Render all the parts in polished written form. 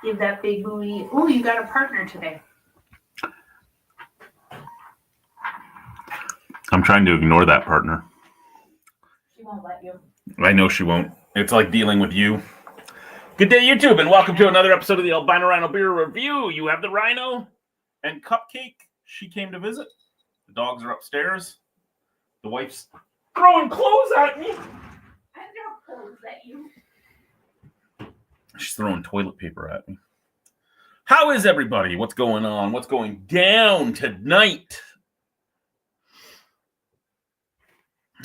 Give that big booty. Oh, you got a partner today. I'm trying to ignore that partner. She won't let you. I know she won't. It's like dealing with you. Good day, YouTube, and welcome to another episode of the Albino Rhino Beer Review. You have the Rhino and Cupcake. She came to visit. The dogs are upstairs. The wife's throwing clothes at me. I throw clothes at you. She's throwing toilet paper at me. How is everybody? What's going on? What's going down tonight?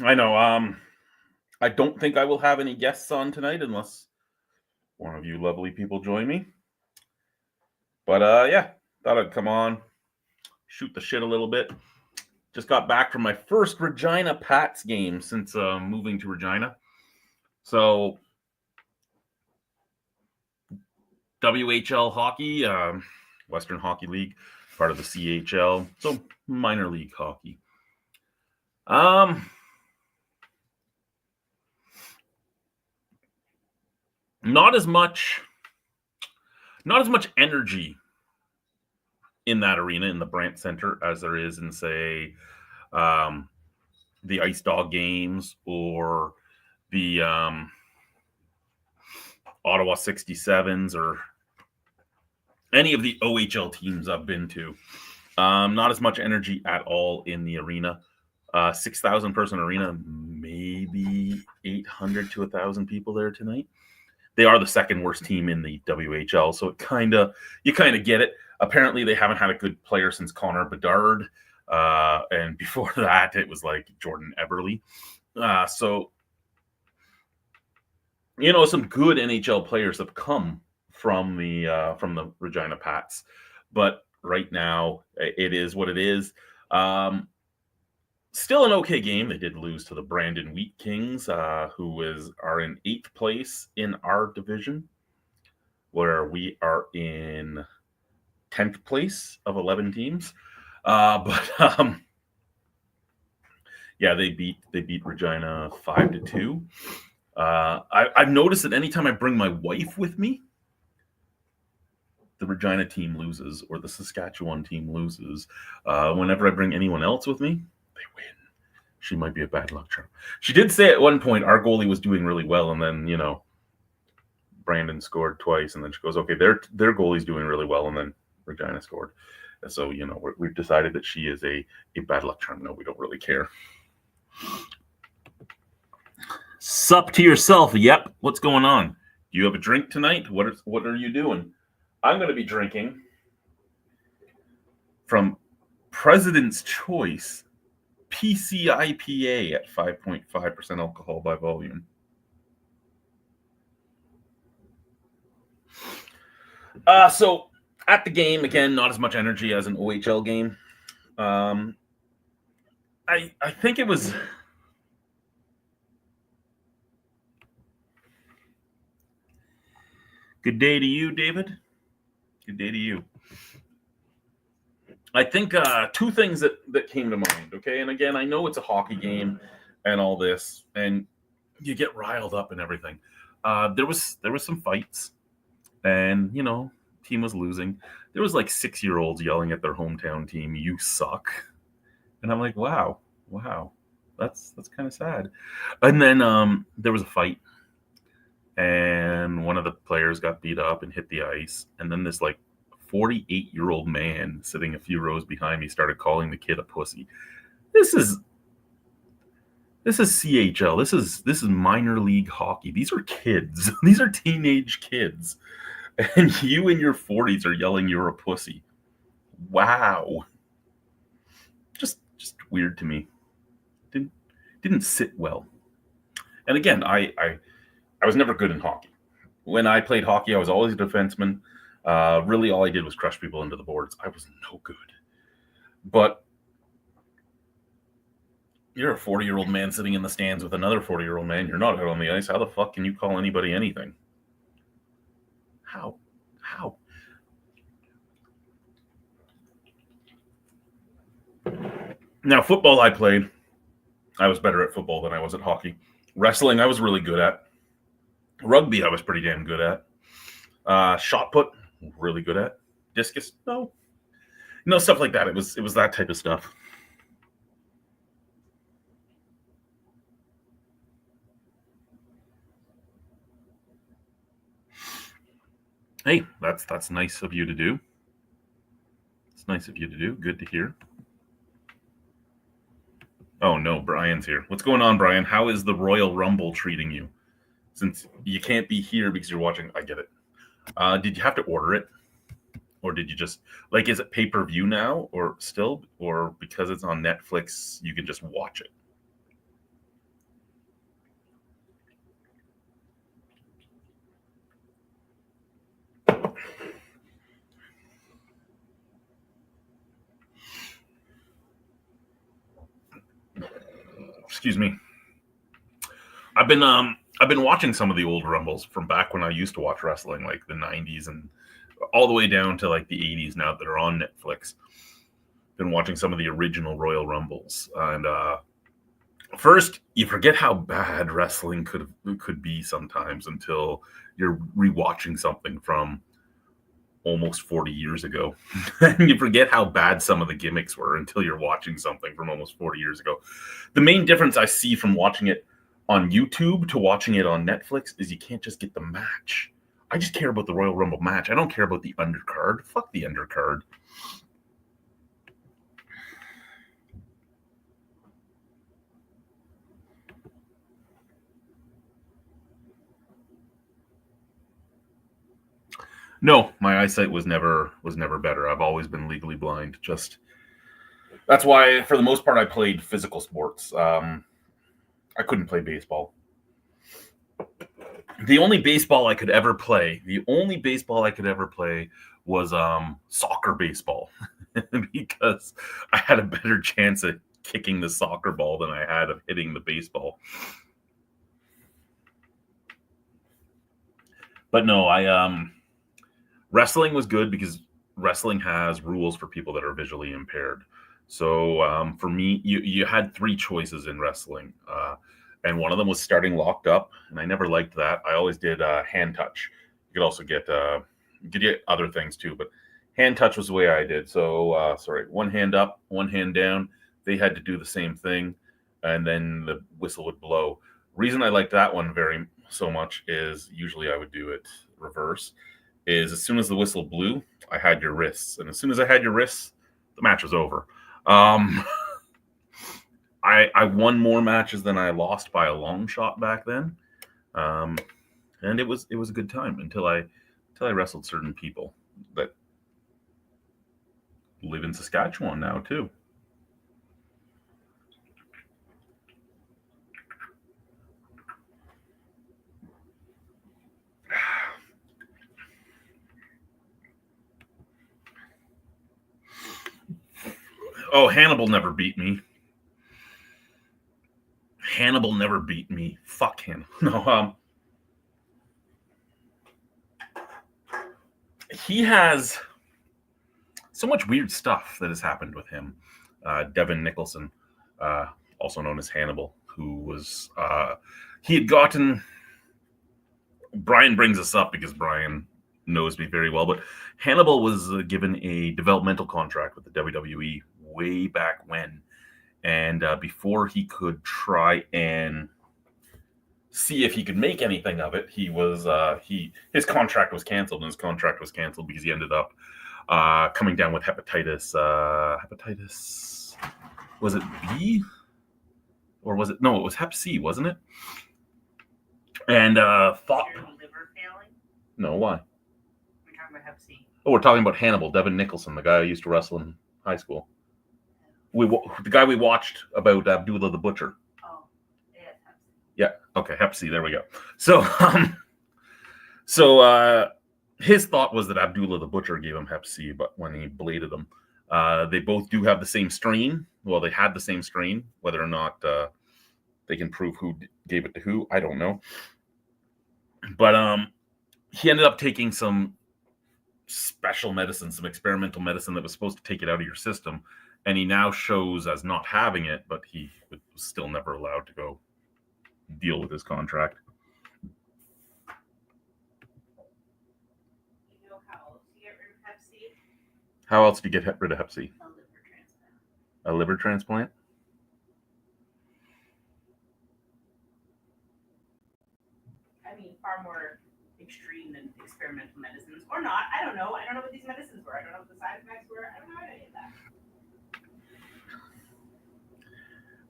I know, I don't think I will have any guests on tonight unless one of you lovely people join me. But, yeah, thought I'd come on, shoot the shit a little bit. Just got back from my first Regina Pats game since moving to Regina. So, WHL hockey, Western Hockey League, part of the CHL, so minor league hockey. Not as much energy in that arena in the Brandt Center as there is in, say, the Ice Dog games or the Ottawa 67s or any of the OHL teams I've been to. Not as much energy at all in the arena. 6,000 person arena, maybe 800 to 1,000 people there tonight. They are the second worst team in the WHL, so you kind of get it. Apparently, they haven't had a good player since Connor Bedard, and before that, it was like Jordan Eberle. So, you know, some good NHL players have come from the Regina Pats, but right now it is what it is. Still an okay game. They did lose to the Brandon Wheat Kings, who are in 8th place in our division, where we are in 10th place of 11 teams. But yeah, they beat Regina 5-2. I've noticed that anytime I bring my wife with me, the Regina team loses or the Saskatchewan team loses. Whenever I bring anyone else with me, they win. She might be a bad luck charm. She did say at one point our goalie was doing really well, and then, you know, Brandon scored twice, and then she goes, okay, their goalie's doing really well, and then Regina scored. And so, you know, we've decided that she is a bad luck charm. No, we don't really care. Sup to yourself. Yep. What's going on? Do you have a drink tonight? What are you doing? I'm going to be drinking from President's Choice PCIPA at 5.5% alcohol by volume. So at the game, again, not as much energy as an OHL game. I think it was... Good day to you, David. Good day to you. I think two things that came to mind, okay? And again, I know it's a hockey game and all this, and you get riled up and everything. There was some fights, and, you know, team was losing. There was like 6-year-olds yelling at their hometown team, "You suck." And I'm like, wow, that's kind of sad. And then there was a fight, and one of the players got beat up and hit the ice, and then this like 48-year-old man sitting a few rows behind me started calling the kid a pussy. This is CHL. This is minor league hockey. These are kids. These are teenage kids. And you in your 40s are yelling you're a pussy. Wow. Just weird to me. Didn't sit well. And again, I was never good in hockey. When I played hockey, I was always a defenseman. Really, all I did was crush people into the boards. I was no good. But you're a 40-year-old man sitting in the stands with another 40-year-old man. You're not out on the ice. How the fuck can you call anybody anything? How? Now, football I played. I was better at football than I was at hockey. Wrestling I was really good at. Rugby I was pretty damn good at. Shot put really good at. Discus, no. Stuff like that. It was that type of stuff. Hey, that's nice of you to do. It's nice of you to do. Good to hear. Oh no, Brian's here. What's going on, Brian? How is the Royal Rumble treating you? Since you can't be here because you're watching, I get it. Did you have to order it? Or did you just, like, is it pay-per-view now or still? Or because it's on Netflix, you can just watch it? Excuse me. I've been watching some of the old Rumbles from back when I used to watch wrestling, like the 90s and all the way down to like the 80s now that are on Netflix. Been watching some of the original Royal Rumbles. And first, you forget how bad wrestling could be sometimes until you're rewatching something from almost 40 years ago. And you forget how bad some of the gimmicks were until you're watching something from almost 40 years ago. The main difference I see from watching it on YouTube to watching it on Netflix is you can't just get the match. I just care about the Royal Rumble match. I don't care about the undercard. Fuck the undercard. No, my eyesight was never better. I've always been legally blind. Just that's why, for the most part, I played physical sports. I couldn't play baseball. The only baseball I could ever play was soccer baseball because I had a better chance at kicking the soccer ball than I had of hitting the baseball. But no, wrestling was good because wrestling has rules for people that are visually impaired. So for me, you had three choices in wrestling. And one of them was starting locked up, and I never liked that. I always did hand touch. You could also get other things too, but hand touch was the way I did. So one hand up, one hand down. They had to do the same thing, and then the whistle would blow. Reason I liked that one very so much is usually I would do it reverse. Is as soon as the whistle blew, I had your wrists, and as soon as I had your wrists, the match was over. I won more matches than I lost by a long shot back then, and it was a good time until I wrestled certain people that live in Saskatchewan now too. Oh, Hannibal never beat me. Hannibal never beat me. Fuck him. No, he has so much weird stuff that has happened with him. Devin Nicholson, also known as Hannibal, who was he had gotten. Brian brings us up because Brian knows me very well, but Hannibal was given a developmental contract with the WWE way back when. And before he could try and see if he could make anything of it, his contract was canceled, and his contract was canceled because he ended up coming down with hepatitis. Hepatitis, was it B? Or was it? No, it was Hep C, wasn't it? And thought. Your liver failing? No, why? We're talking about Hep C. Oh, we're talking about Hannibal, Devin Nicholson, the guy I used to wrestle in high school. The guy we watched about Abdullah the Butcher. Oh, yeah, Hep C. Yeah. Okay. Hep C. There we go. So, his thought was that Abdullah the Butcher gave him Hep C, but when he bladed him, they both do have the same strain. Well, they had the same strain. Whether or not they can prove who gave it to who, I don't know. But he ended up taking some special medicine, some experimental medicine that was supposed to take it out of your system. And he now shows as not having it, but he was still never allowed to go deal with his contract. You know how How else do you get rid of Hep C? A liver transplant. A liver transplant? I mean, far more extreme than experimental medicines, or not. I don't know. I don't know what these medicines were. I don't know what the side effects were. I don't know any of that.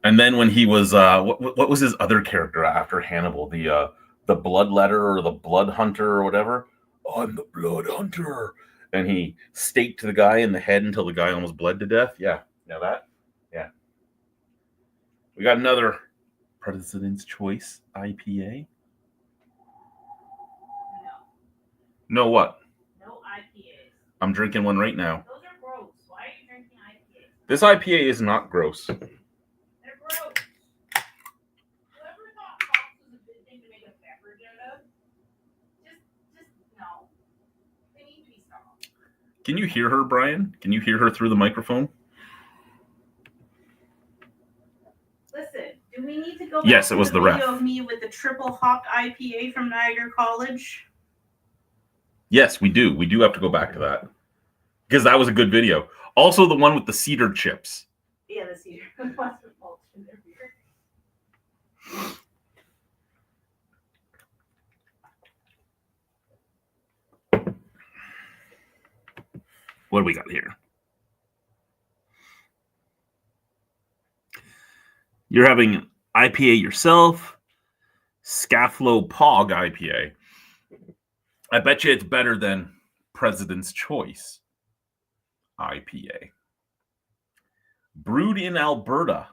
And then when he was, what was his other character after Hannibal? The bloodletter or the blood hunter or whatever. I'm the blood hunter, and he staked the guy in the head until the guy almost bled to death. Yeah, that. Yeah. We got another President's Choice IPA. No. No what? No IPAs. I'm drinking one right now. Those are gross. Why are you drinking IPAs? This IPA is not gross. They're gross. Whoever thought hops was a good thing to make a beverage out of, just no. They need to be stopped. Can you hear her, Brian? Can you hear her through the microphone? Listen, do we need to go back Yes, to it was the the video ref. of me with the triple hopped IPA from Niagara College? Yes, we do. We do have to go back to that because that was a good video. Also, the one with the cedar chips. Yeah, the cedar was mulch in their beer. What do we got here? You're having IPA yourself, Scaflow Pog IPA. I bet you it's better than President's Choice IPA. Brewed in Alberta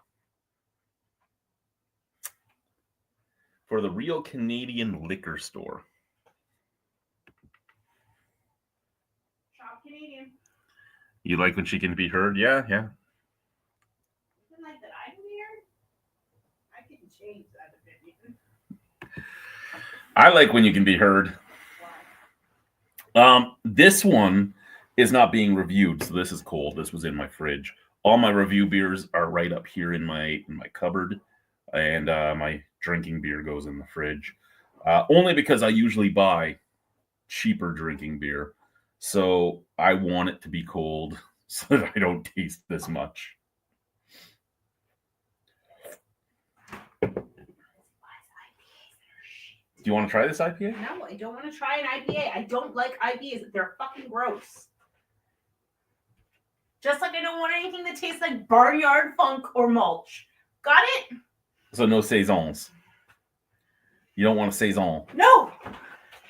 for the Real Canadian Liquor Store. Shop Canadian. You like when she can be heard? Yeah. Isn't like that I'm weird? I can change that opinion. I like when you can be heard. Why? This one is not being reviewed, so this is cool. This was in my fridge. All my review beers are right up here in my cupboard, and my drinking beer goes in the fridge. Only because I usually buy cheaper drinking beer, so I want it to be cold so that I don't taste this much. Do you want to try this IPA? No, I don't want to try an IPA. I don't like IPAs. They're fucking gross. Just like I don't want anything that tastes like barnyard funk or mulch. Got it? So no saisons. You don't want a saison? No.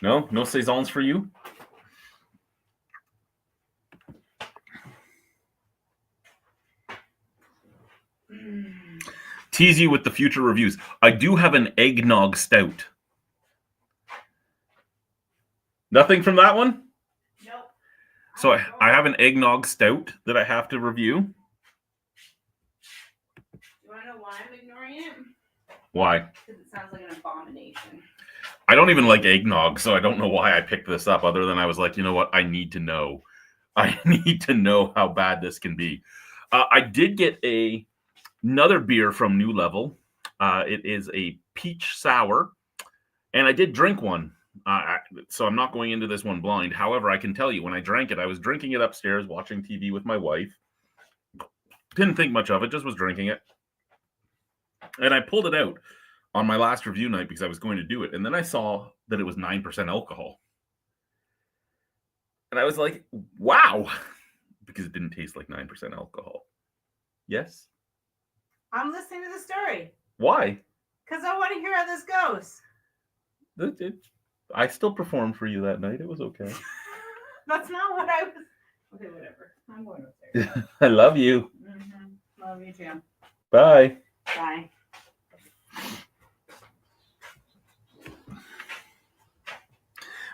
No saisons for you? Tease you with the future reviews. I do have an eggnog stout. Nothing from that one? Nope. So I have an eggnog stout that I have to review. You want to know why I'm ignoring it? Why? Because it sounds like an abomination. I don't even like eggnog, so I don't know why I picked this up other than I was like, you know what? I need to know. I need to know how bad this can be. I did get another beer from New Level. It is a peach sour, and I did drink one. So I'm not going into this one blind. However, I can tell you when I drank it, I was drinking it upstairs, watching TV with my wife. Didn't think much of it, just was drinking it. And I pulled it out on my last review night because I was going to do it. And then I saw that it was 9% alcohol. And I was like, wow, because it didn't taste like 9% alcohol. Yes? I'm listening to the story. Why? Because I want to hear how this goes. I still performed for you that night. It was okay. That's not what I was. Okay, whatever. I'm going upstairs. I love you. Mm-hmm. Love you too. Bye. Bye.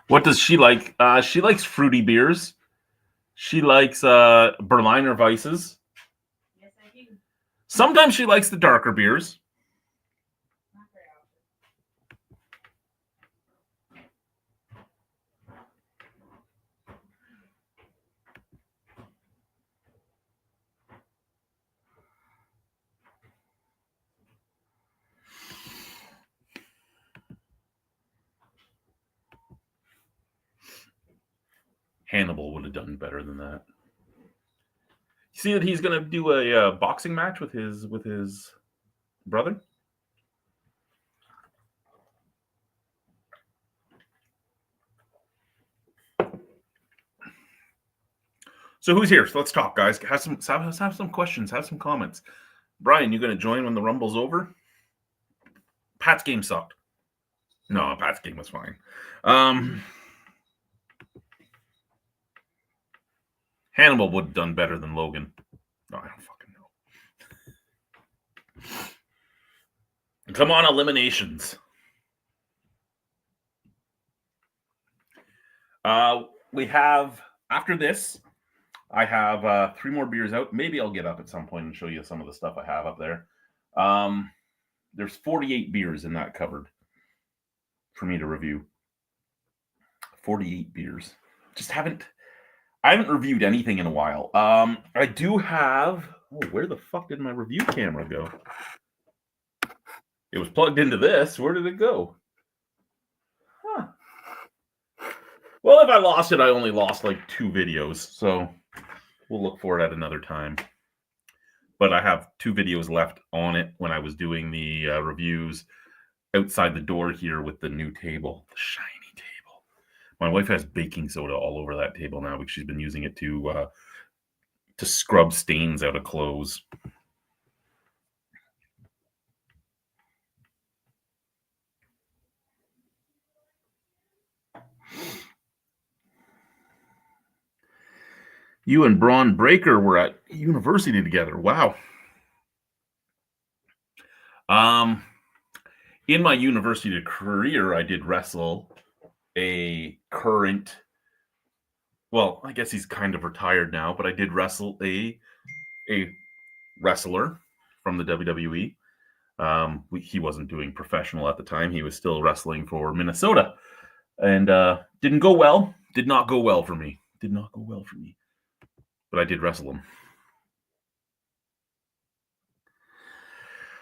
What does she like? She likes fruity beers. She likes Berliner Weisses. Yes, I do. Sometimes she likes the darker beers. Not very often. Hannibal would have done better than that. See that he's gonna do a boxing match with his brother. So who's here? So let's talk, guys. Have some questions. Have some comments. Brian, you gonna join when the Rumble's over? Pat's game sucked. No, Pat's game was fine. Hannibal would have done better than Logan. No, I don't fucking know. Come on, eliminations. We have, after this, I have 3 more beers out. Maybe I'll get up at some point and show you some of the stuff I have up there. There's 48 beers in that cupboard for me to review. 48 beers. I haven't reviewed anything in a while. I do have, where the fuck did my review camera go? It was plugged into this. Where did it go? Huh. Well, if I lost it, I only lost like 2 videos. So we'll look for it at another time. But I have 2 videos left on it when I was doing the reviews outside the door here with the new table, the shiny table. My wife has baking soda all over that table now because she's been using it to scrub stains out of clothes. You and Braun Breaker were at university together. Wow. In my university career, I did wrestle a current, well, I guess he's kind of retired now, but I did wrestle a wrestler from the WWE. He wasn't doing professional at the time. He was still wrestling for Minnesota, and didn't go well. Did not go well for me. But I did wrestle him.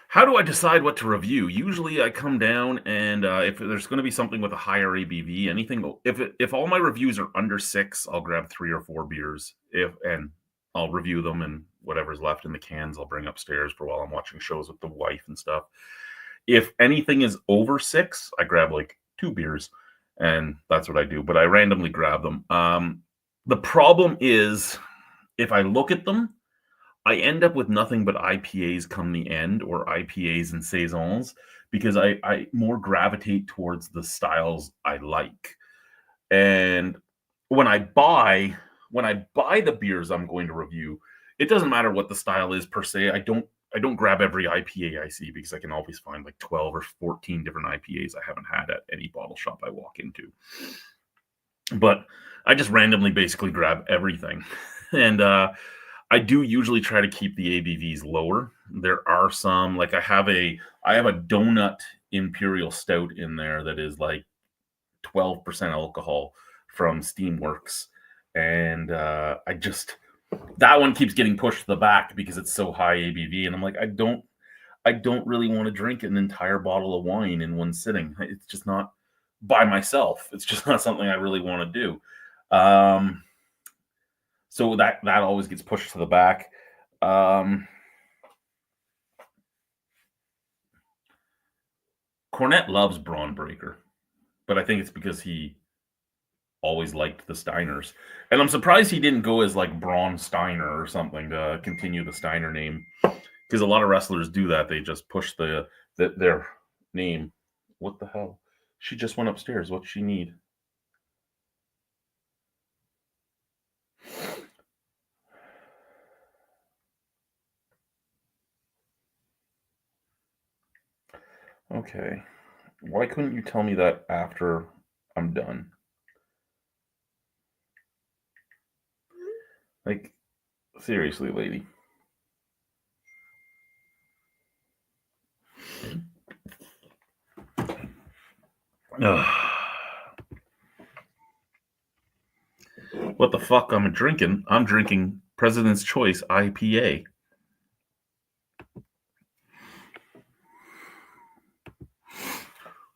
How do I decide what to review? Usually I come down and if there's going to be something with a higher ABV, anything, if all my reviews are under 6, I'll grab 3 or 4 beers and I'll review them, and whatever's left in the cans I'll bring upstairs for while I'm watching shows with the wife and stuff. If anything is over 6, I grab like 2 beers, and that's what I do. But I randomly grab them. The problem is, if I look at them, I end up with nothing but IPAs come the end, or IPAs and saisons, because I more gravitate towards the styles I like. And when I buy the beers I'm going to review, it doesn't matter what the style is per se. I don't grab every IPA I see, because I can always find like 12 or 14 different IPAs I haven't had at any bottle shop I walk into. But I just randomly basically grab everything. And I do usually try to keep the ABVs lower. There are some, like I have a donut imperial stout in there that is like 12% alcohol from Steamworks. And that one keeps getting pushed to the back because it's so high ABV. And I'm like, I don't really want to drink an entire bottle of wine in one sitting. It's just not, by myself, it's just not something I really want to do. So that always gets pushed to the back. Cornette loves Braun Breaker, but I think it's because he always liked the Steiners. And I'm surprised he didn't go as like Braun Steiner or something to continue the Steiner name, because a lot of wrestlers do that. They just push their name. What the hell? She just went upstairs. What's she need? Okay. Why couldn't you tell me that after I'm done? Like, seriously, lady. What the fuck I'm drinking? I'm drinking President's Choice IPA.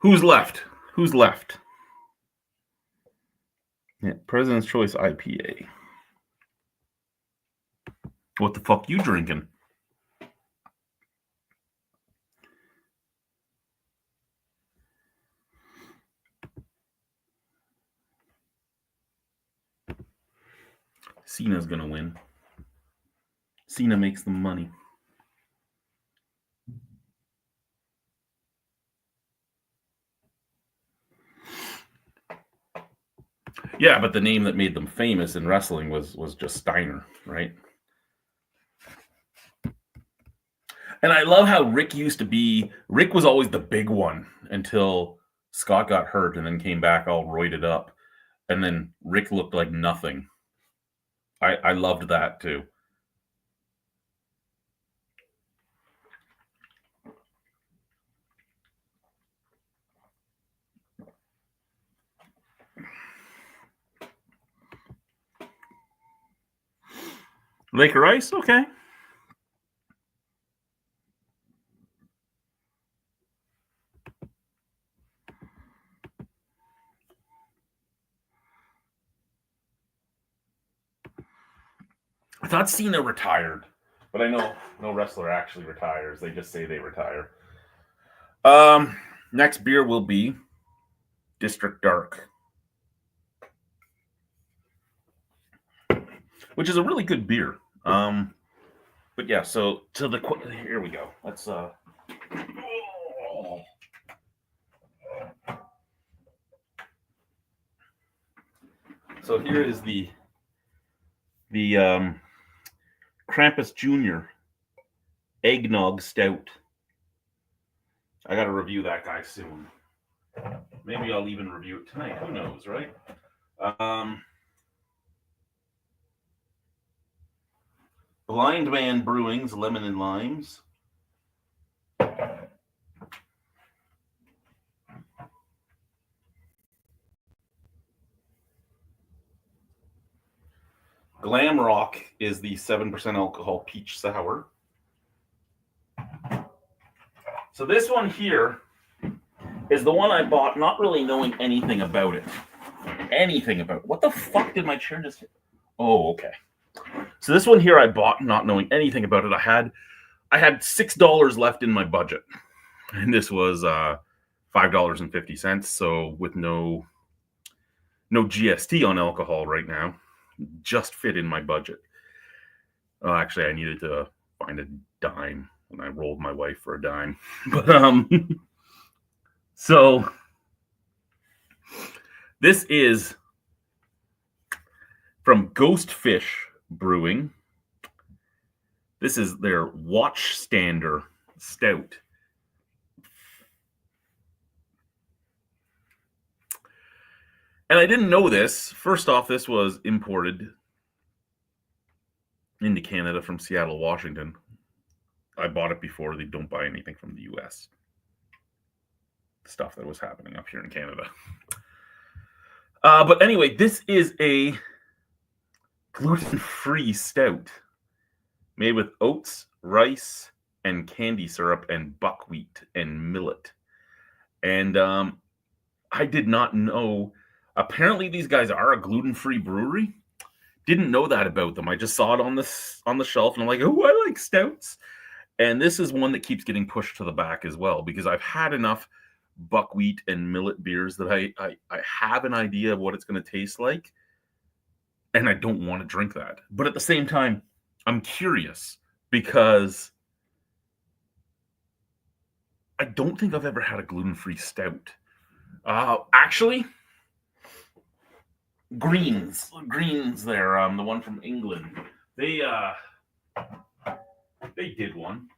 Who's left? Yeah, President's Choice IPA. What the fuck you drinking? Cena's gonna win. Cena makes the money. Yeah, but the name that made them famous in wrestling was just Steiner, right? And I love how Rick used to be. Rick was always the big one until Scott got hurt and then came back all roided up. And then Rick looked like nothing. I loved that too. Laker Ice, okay. I thought Cena retired, but I know no wrestler actually retires. They just say they retire. Next beer will be District Dark, which is a really good beer. But yeah, so to the here we go. Let's So here is the Krampus Jr. Eggnog Stout. I got to review that guy soon. Maybe I'll even review it tonight. Who knows, right? Blind Man Brewing's Lemon and Limes. Glam Rock is the 7% alcohol peach sour. So this one here is the one I bought not really knowing anything about it. What the fuck did my chair just hit? Oh, okay. So this one here I bought not knowing anything about it. I had $6 left in my budget. And this was $5.50. So with no GST on alcohol right now, just fit in my budget. Actually, I needed to find a dime and I rolled my wife for a dime. But so this is from Ghost Fish Brewing. This is their Watchstander Stout. And I didn't know this. First off, this was imported into Canada from Seattle, Washington. I bought it before. They don't buy anything from the US. Stuff that was happening up here in Canada. But anyway, this is a gluten-free stout made with oats, rice, and candy syrup, and buckwheat and millet. And I did not know. Apparently, these guys are a gluten-free brewery. Didn't know that about them. I just saw it on the shelf, and I'm like, oh, I like stouts. And this is one that keeps getting pushed to the back as well, because I've had enough buckwheat and millet beers that I have an idea of what it's going to taste like, and I don't want to drink that. But at the same time, I'm curious, because I don't think I've ever had a gluten-free stout. Actually, Greens there, the one from England. They did one.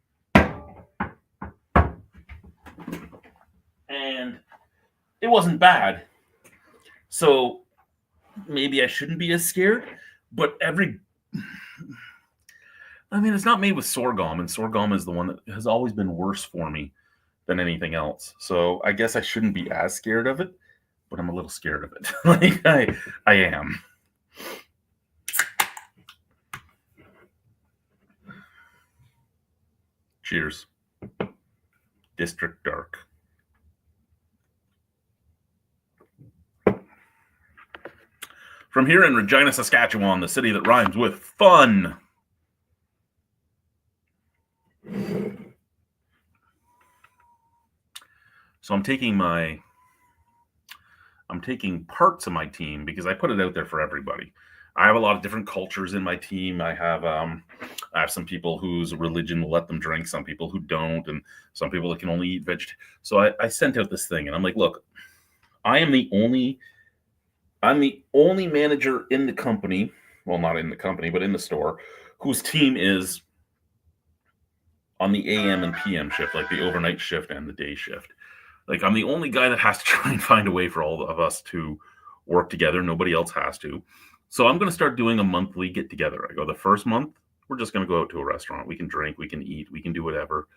And it wasn't bad. So maybe I shouldn't be as scared, but it's not made with sorghum, and sorghum is the one that has always been worse for me than anything else. So I guess I shouldn't be as scared of it, but I'm a little scared of it. Like I am. Cheers. District Dark. From here in Regina, Saskatchewan, the city that rhymes with fun. So I'm taking parts of my team because I put it out there for everybody. I have a lot of different cultures in my team. I have some people whose religion will let them drink, some people who don't, and some people that can only eat veg. So I sent out this thing, and I'm like, look, I'm the only manager in the company, well, not in the company, but in the store, whose team is on the AM and PM shift, like the overnight shift and the day shift. Like, I'm the only guy that has to try and find a way for all of us to work together. Nobody else has to. So I'm going to start doing a monthly get together. I go, the first month, we're just going to go out to a restaurant. We can drink, we can eat, we can do whatever.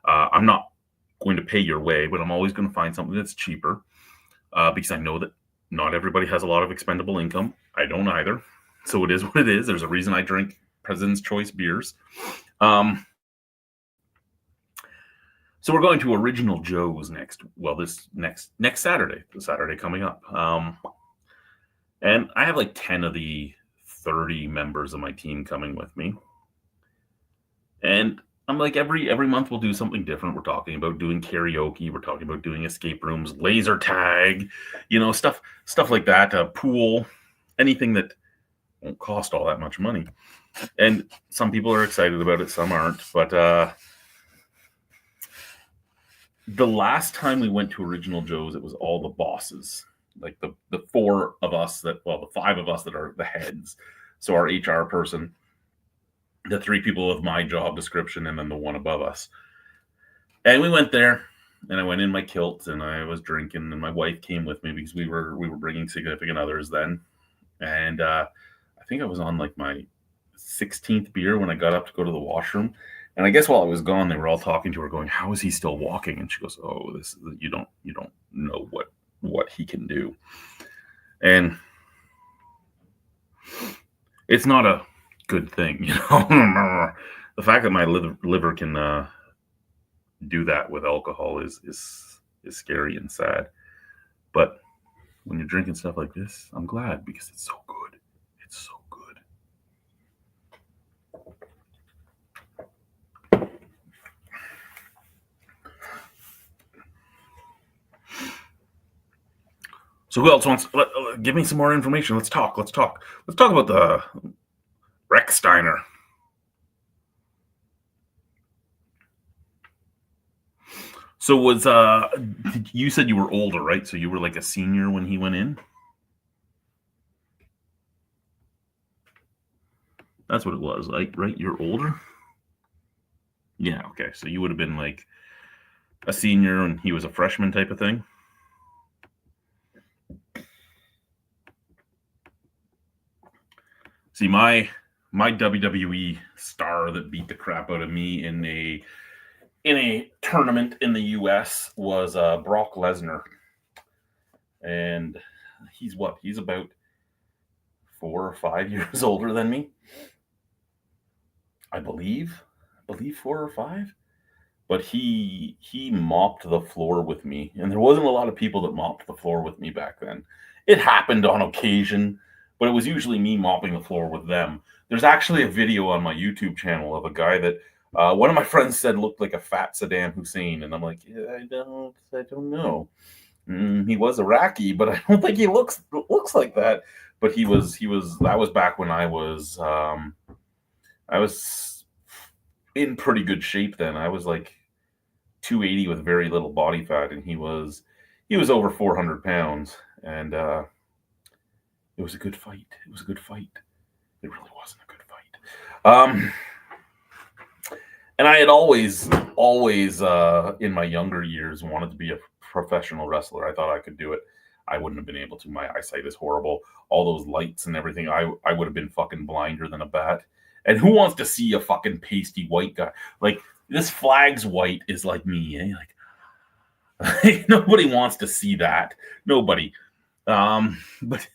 I'm not going to pay your way, but I'm always going to find something that's cheaper because I know that not everybody has a lot of expendable income. I don't either. So it is what it is. There's a reason I drink President's Choice beers. So we're going to Original Joe's next Saturday, the Saturday coming up. And I have like 10 of the 30 members of my team coming with me. And I'm like, every month we'll do something different. We're talking about doing karaoke. We're talking about doing escape rooms, laser tag, stuff like that, pool, anything that won't cost all that much money. And some people are excited about it, some aren't. But the last time we went to Original Joe's, it was all the bosses, like the 5 of us that are the heads. So our HR person, the 3 people of my job description, and then the one above us. And we went there, and I went in my kilt, and I was drinking, and my wife came with me because we were bringing significant others then. And I think I was on like my 16th beer when I got up to go to the washroom. And I guess while I was gone, they were all talking to her, going, "How is he still walking?" And she goes, "Oh, you don't know what he can do." And it's not a good thing, The fact that my liver can do that with alcohol is scary and sad. But when you're drinking stuff like this, I'm glad because it's so good. It's so good. So who else wants? Give me some more information. Let's talk. Let's talk about the Rechsteiner. So you said you were older, right? So you were like a senior when he went in? That's what it was, like, right? You're older? Yeah, okay. So you would have been like a senior and he was a freshman type of thing? See, my WWE star that beat the crap out of me in a tournament in the US was Brock Lesnar. And he's about 4 or 5 years older than me. I believe 4 or 5. But he mopped the floor with me. And there wasn't a lot of people that mopped the floor with me back then. It happened on occasion, but it was usually me mopping the floor with them. There's actually a video on my YouTube channel of a guy that one of my friends said looked like a fat Saddam Hussein, and I'm like, yeah, I don't know. He was Iraqi, but I don't think he looks like that. But he was. That was back when I was in pretty good shape then. I was like 280 with very little body fat, and he was over 400 pounds, and it was a good fight. It was a good fight. It really wasn't a good fight. And I had always in my younger years wanted to be a professional wrestler. I thought I could do it. I wouldn't have been able to. My eyesight is horrible. All those lights and everything, I would have been fucking blinder than a bat. And who wants to see a fucking pasty white guy? Like, this flag's white is like me, eh? Like, nobody wants to see that. Nobody. But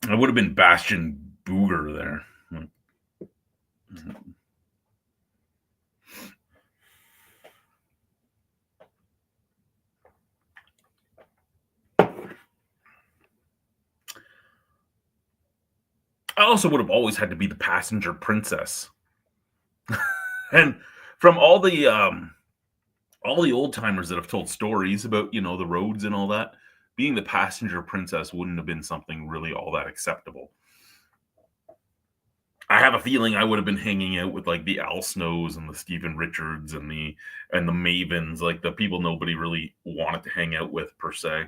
I would have been Bastion Booger there. I also would have always had to be the passenger princess. And from all the all the old timers that have told stories about, the roads and all that, being the passenger princess wouldn't have been something really all that acceptable. I have a feeling I would have been hanging out with like the Al Snows and the Stephen Richards and the Mavens, like the people nobody really wanted to hang out with per se.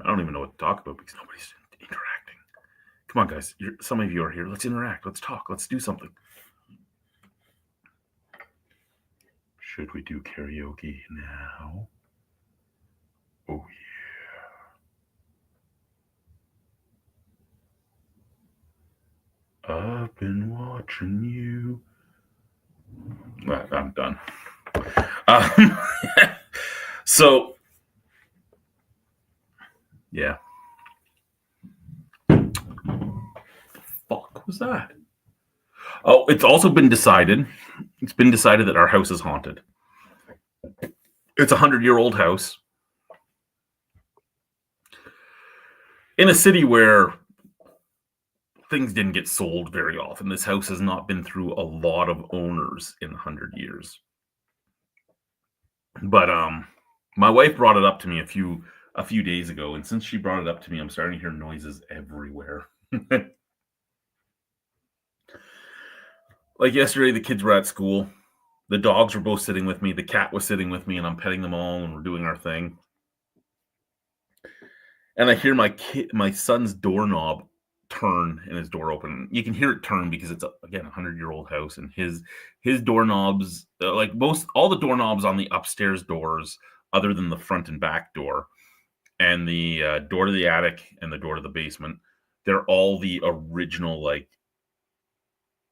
I don't even know what to talk about because nobody's interacting. Come on, guys. Some of you are here. Let's interact. Let's talk. Let's do something. Should we do karaoke now? Oh, yeah. I've been watching you. I'm done. So, yeah. Fuck was that? Oh, it's also been decided. It's been decided that our house is haunted. It's a 100-year-old house in a city where things didn't get sold very often. This house has not been through a lot of owners in 100 years. But my wife brought it up to me a few days ago, and since she brought it up to me, I'm starting to hear noises everywhere. Like yesterday, the kids were at school. The dogs were both sitting with me. The cat was sitting with me, and I'm petting them all, and we're doing our thing. And I hear my son's doorknob turn and his door open. You can hear it turn because it's again a 100-year-old house, and his doorknobs, like all the doorknobs on the upstairs doors, other than the front and back door, and the door to the attic and the door to the basement, they're all the original like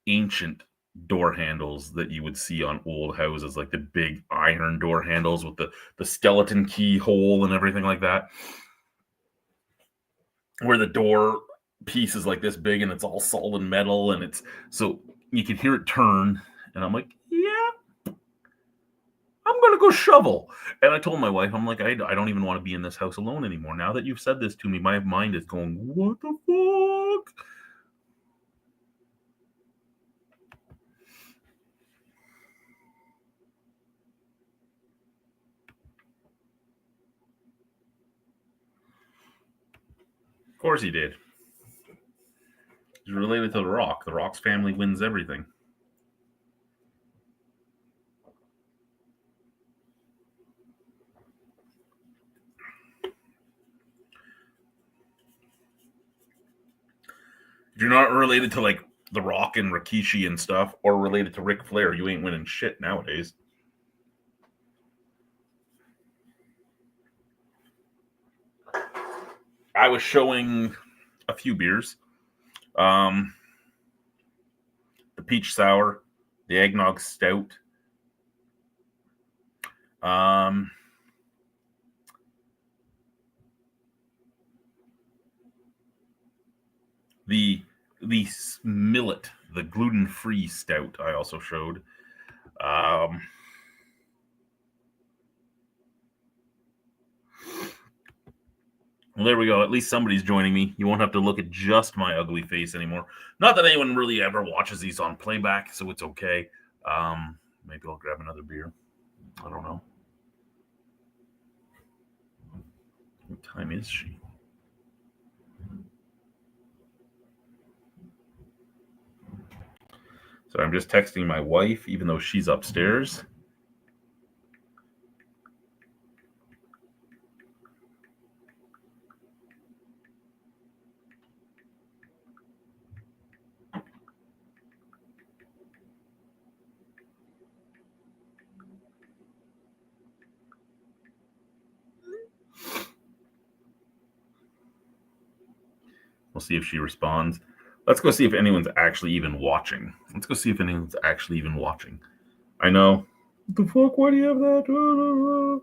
ancient door handles that you would see on old houses, like the big iron door handles with the skeleton keyhole and everything like that, where the door piece is like this big and it's all solid metal, and it's so you can hear it turn. And I'm like, yeah, I'm gonna go shovel. And I told my wife, I'm like, I don't even want to be in this house alone anymore. Now that you've said this to me, my mind is going, what the fuck? Of course he did. He's related to The Rock. The Rock's family wins everything. If you're not related to like The Rock and Rikishi and stuff, or related to Ric Flair, you ain't winning shit nowadays. I was showing a few beers. The peach sour, the eggnog stout. The millet, the gluten-free stout, I also showed. Well, there we go. At least somebody's joining me. You won't have to look at just my ugly face anymore. Not that anyone really ever watches these on playback, so it's okay. Maybe I'll grab another beer. I don't know. What time is she? So I'm just texting my wife, even though she's upstairs. We'll see if she responds. Let's go see if anyone's actually even watching. I know. What the fuck? Why do you have that?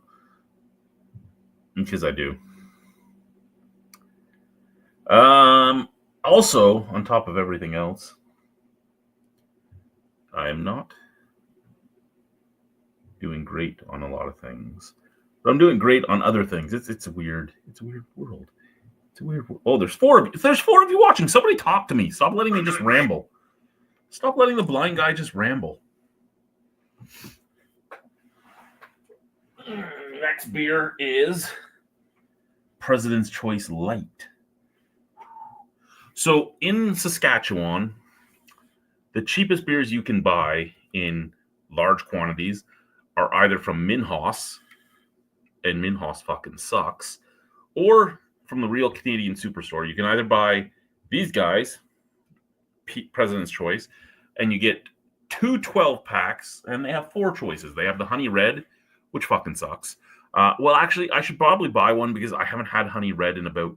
Because I do. Also, on top of everything else, I am not doing great on a lot of things, but I'm doing great on other things. It's a weird world. It's a weird. Oh, there's 4 of you. If there's 4 of you watching, somebody talk to me. Stop letting me just ramble. Stop letting the blind guy just ramble. Next beer is President's Choice Light. So in Saskatchewan, the cheapest beers you can buy in large quantities are either from Minhas, and Minhas fucking sucks, or from the Real Canadian Superstore. You can either buy these guys, President's Choice, and you get 2 12-packs, and they have 4 choices. They have the Honey Red, which fucking sucks. Well, actually, I should probably buy one because I haven't had Honey Red in about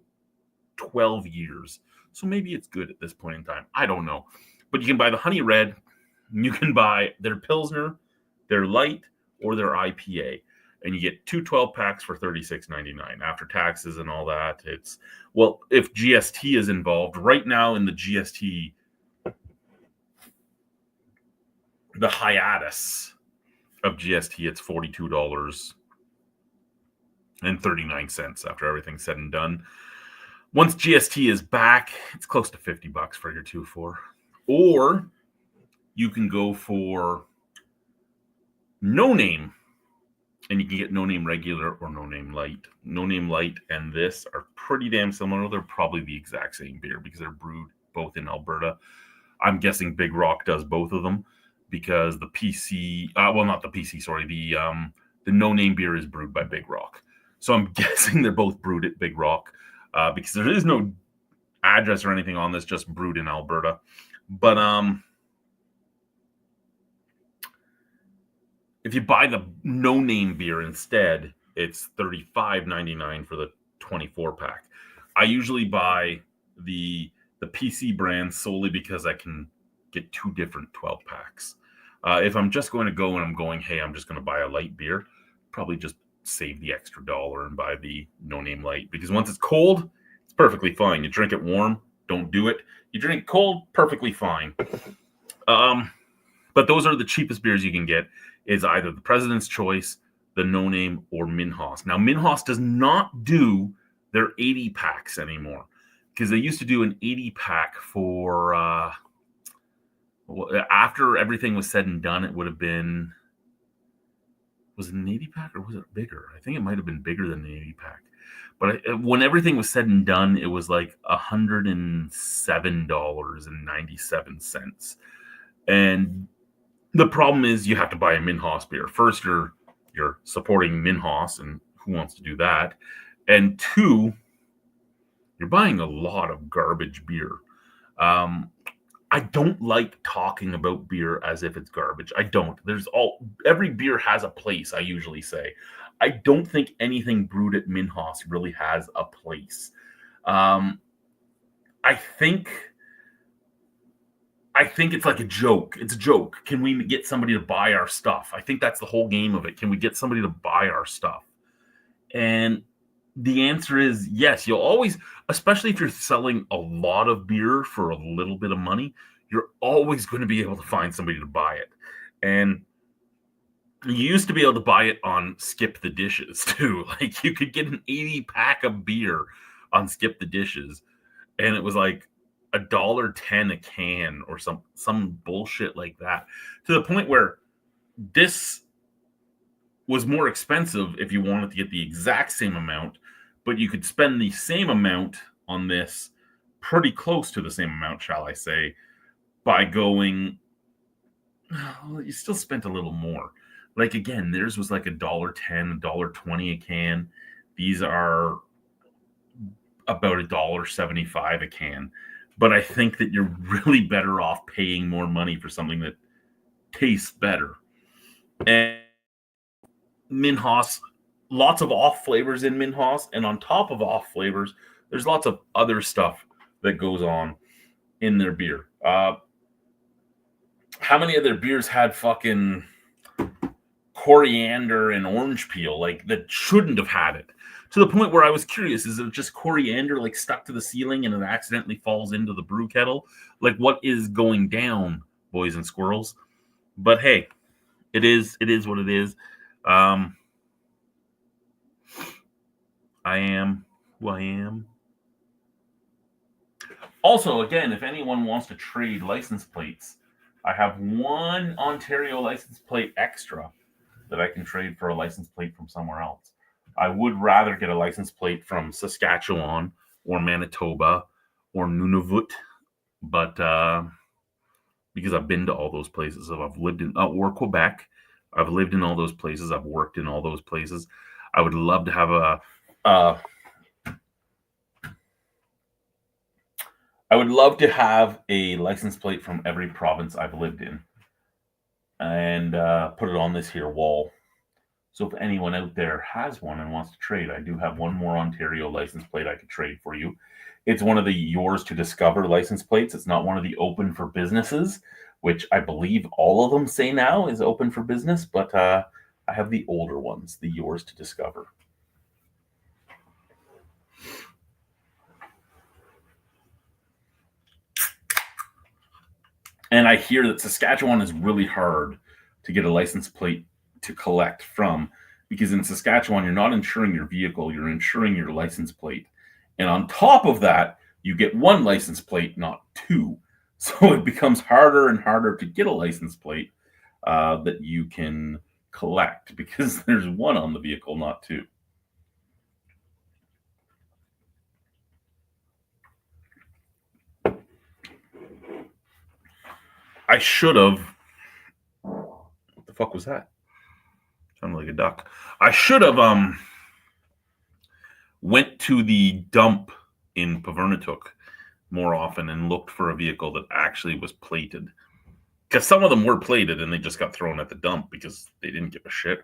12 years. So maybe it's good at this point in time. I don't know. But you can buy the Honey Red. You can buy their Pilsner, their Light, or their IPA. And you get 2 12-packs for $36.99 after taxes and all that. It's, well, if GST is involved, right now in the GST, the hiatus of GST, it's $42.39 after everything's said and done. Once GST is back, it's close to $50 for your 2-4. Or you can go for No Name, and you can get No Name Regular or No Name Light. No Name Light and this are pretty damn similar. They're probably the exact same beer because they're brewed both in Alberta. I'm guessing Big Rock does both of them because the PC, well, not the PC, sorry, the No Name beer is brewed by Big Rock. So I'm guessing they're both brewed at Big Rock because there is no address or anything on this, just brewed in Alberta. But if you buy the No Name beer instead, it's $35.99 for the 24-pack. I usually buy the PC brand solely because I can get 2 different 12-packs. If I'm just going to go and I'm going, hey, I'm just going to buy a light beer, probably just save the extra $1 and buy the No Name Light. Because once it's cold, it's perfectly fine. You drink it warm, don't do it. You drink it cold, perfectly fine. But those are the cheapest beers you can get, is either the President's Choice, the No Name, or Minhas. Now, Minhas does not do their 80-packs anymore because they used to do an 80-pack for, after everything was said and done, it would have been, was it an 80-pack or was it bigger? I think it might have been bigger than the 80-pack. But when everything was said and done, it was like $107.97. And the problem is you have to buy a Minhas beer. First, you're supporting Minhas, and who wants to do that? And 2, you're buying a lot of garbage beer. I don't like talking about beer as if it's garbage. I don't. Every beer has a place, I usually say. I don't think anything brewed at Minhas really has a place. I think it's like a joke. It's a joke. Can we get somebody to buy our stuff? I think that's the whole game of it. Can we get somebody to buy our stuff? And the answer is yes. You'll always, especially if you're selling a lot of beer for a little bit of money, you're always going to be able to find somebody to buy it. And you used to be able to buy it on Skip the Dishes too. Like you could get an 80-pack of beer on Skip the Dishes, and it was like $1.10 a can or some bullshit like that. To the point where this was more expensive if you wanted to get the exact same amount, but you could spend the same amount on this, pretty close to the same amount, shall I say, by going, well, you still spent a little more. Like, again, theirs was like $1.10, $1.20 a can. These are about $1.75 a can. But I think that you're really better off paying more money for something that tastes better. And Minhas, lots of off flavors in Minhas. And on top of off flavors, there's lots of other stuff that goes on in their beer. How many of their beers had fucking coriander and orange peel, like, that shouldn't have had it? To the point where I was curious, is it just coriander like stuck to the ceiling and it accidentally falls into the brew kettle? Like, what is going down, boys and squirrels? But hey, it is what it is. I am who I am. Also, again, if anyone wants to trade license plates, I have one Ontario license plate extra that I can trade for a license plate from somewhere else. I would rather get a license plate from Saskatchewan or Manitoba or Nunavut, but because I've been to all those places, I've lived in or Quebec, I've lived in all those places, I've worked in all those places. I would love to have a license plate from every province I've lived in and put it on this here wall. So if anyone out there has one and wants to trade, I do have one more Ontario license plate I could trade for you. It's one of the yours to discover license plates. It's not one of the open for businesses, which I believe all of them say now is open for business, but I have the older ones, the yours to discover. And I hear that Saskatchewan is really hard to get a license plate to collect from, because in Saskatchewan, you're not insuring your vehicle, you're insuring your license plate. And on top of that, you get one license plate, not two. So it becomes harder and harder to get a license plate that you can collect because there's one on the vehicle, not two. I should have. What the fuck was that? Sounded like a duck. I should have went to the dump in Pavernatuck more often and looked for a vehicle that actually was plated. Because some of them were plated and they just got thrown at the dump because they didn't give a shit.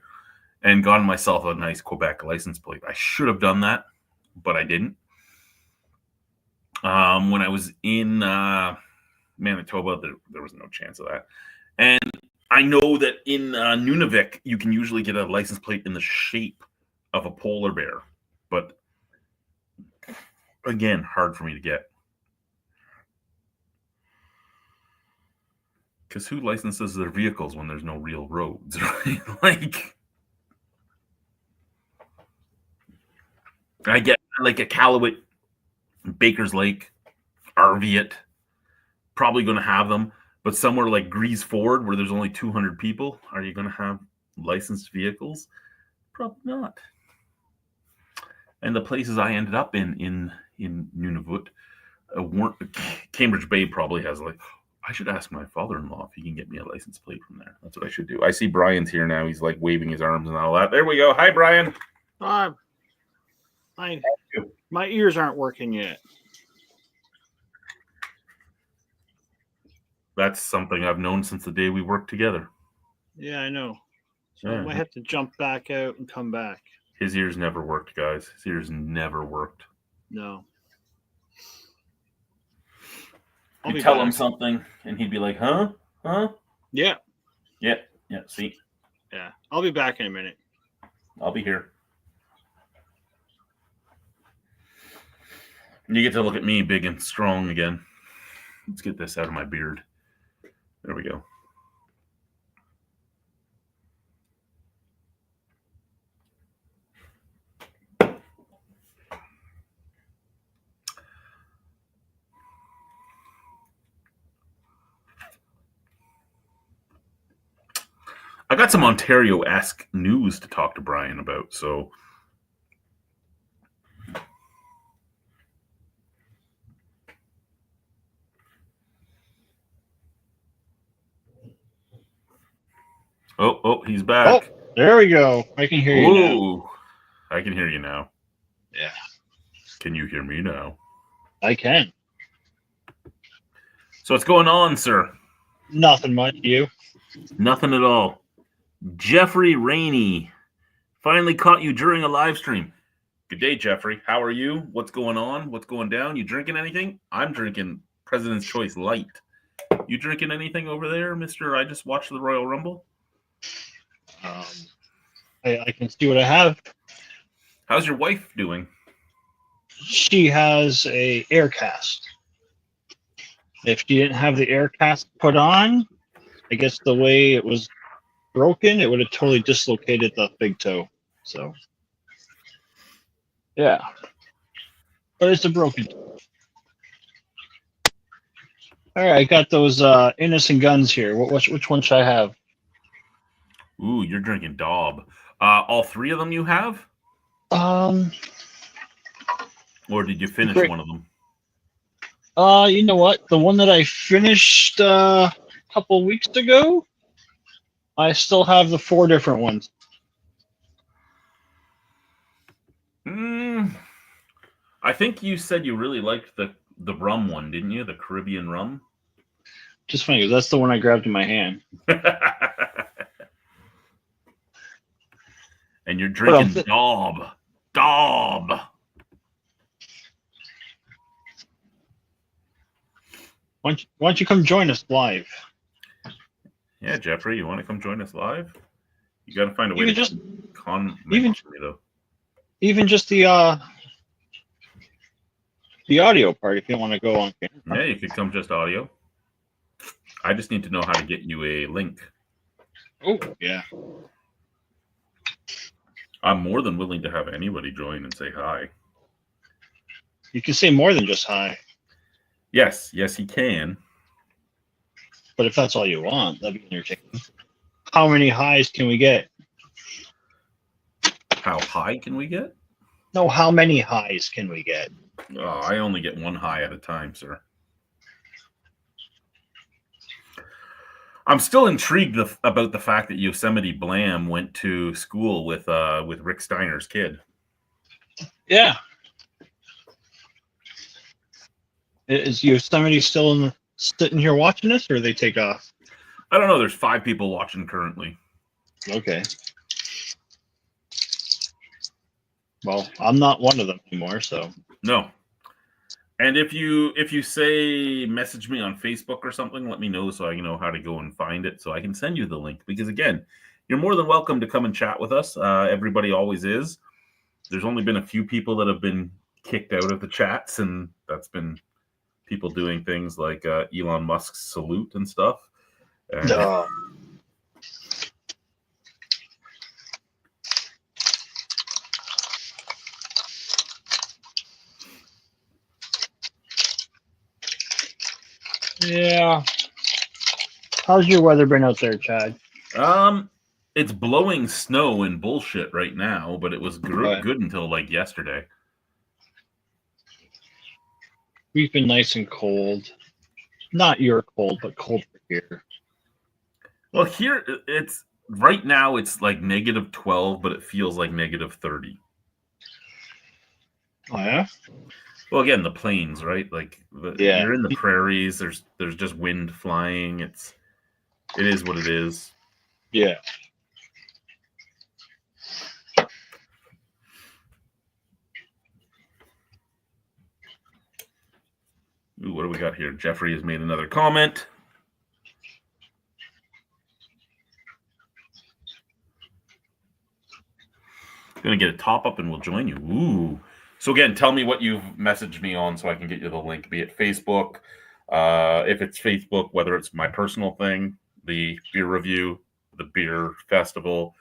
And gotten myself a nice Quebec license plate. I should have done that, but I didn't. When I was in Manitoba, there was no chance of that. And I know that in Nunavik, you can usually get a license plate in the shape of a polar bear. But again, hard for me to get. Because who licenses their vehicles when there's no real roads, right? Like, I get like a Iqaluit, Baker's Lake, Arviat, probably going to have them. But somewhere like Grease Ford, where there's only 200 people, are you going to have licensed vehicles? Probably not. And the places I ended up in Nunavut weren't. Cambridge Bay probably has like. I should ask my father-in-law if he can get me a license plate from there. That's what I should do. I see Brian's here now. He's like waving his arms and all that. There we go. Hi, Brian. My ears aren't working yet. That's something I've known since the day we worked together. Yeah, I know. So Yeah. I might have to jump back out and come back. His ears never worked, guys. His ears never worked. No. You tell him something, and he'd be like, huh? Huh? Yeah. Yeah. Yeah. See? Yeah. I'll be back in a minute. I'll be here. You get to look at me big and strong again. Let's get this out of my beard. There we go. I got some Ontario-esque news to talk to Brian about, so Oh, he's back. Oh, there we go. I can hear you now. I can hear you now. Yeah. Can you hear me now? I can. So what's going on, sir? Nothing much. You? Nothing at all. Jeffrey Rainey. Finally caught you during a live stream. Good day, Jeffrey. How are you? What's going on? What's going down? You drinking anything? I'm drinking President's Choice Light. You drinking anything over there, Mr. I just watched the Royal Rumble? I can see what I have. How's your wife doing? She has a air cast. If she didn't have the air cast put on, I guess the way it was broken, it would have totally dislocated the big toe. So, yeah. But it's a broken toe. All right, I got those innocent guns here. Which one should I have? Ooh, you're drinking Daub. All three of them you have? Um, Or did you finish Great. one of them? You know what? The one that I finished a couple weeks ago, I still have the 4 different ones. I think you said you really liked the rum one, didn't you? The Caribbean rum. Just funny, 'cause that's the one I grabbed in my hand. And you're drinking But Daub. Daub. why don't you come join us live? Yeah, Jeffrey, you want to come join us live? You got to find a way Even to just comment even- to me, though. even just the audio part, if you want to go on camera. Yeah, you could come just audio. I just need to know how to get you a link. Oh yeah. I'm more than willing to have anybody join and say hi. You can say more than just hi, Yes, he can. but if that's all you want, that'd be entertaining. How many highs can we get? How high can we get? No, how many highs can we get? Oh, I only get one high at a time, sir. I'm still intrigued about the fact that Yosemite Blam went to school with Rick Steiner's kid. Yeah. Is Yosemite still sitting here watching us, or they take off? I don't know. There's 5 people watching currently. Okay. Well, I'm not one of them anymore, so. No. And if you say message me on Facebook or something, let me know so I know how to go and find it so I can send you the link. Because again, you're more than welcome to come and chat with us. Everybody always is. There's only been a few people that have been kicked out of the chats, and that's been people doing things like Elon Musk's salute and stuff. Yeah. How's your weather been out there, Chad? It's blowing snow and bullshit right now, but it was good until like yesterday. We've been nice and cold. Not your cold, but cold for here. Well, here it's right now it's like -12, but it feels like -30. Oh yeah. Well, again, the plains, right? Like Yeah. You're in the prairies. There's just wind flying. It is what it is. Yeah. Ooh, what do we got here? Jeffrey has made another comment. Gonna get a top up and we'll join you. Ooh. So again, tell me what you've messaged me on so I can get you the link, be it Facebook. If it's Facebook, whether it's my personal thing, the beer review, the beer festival,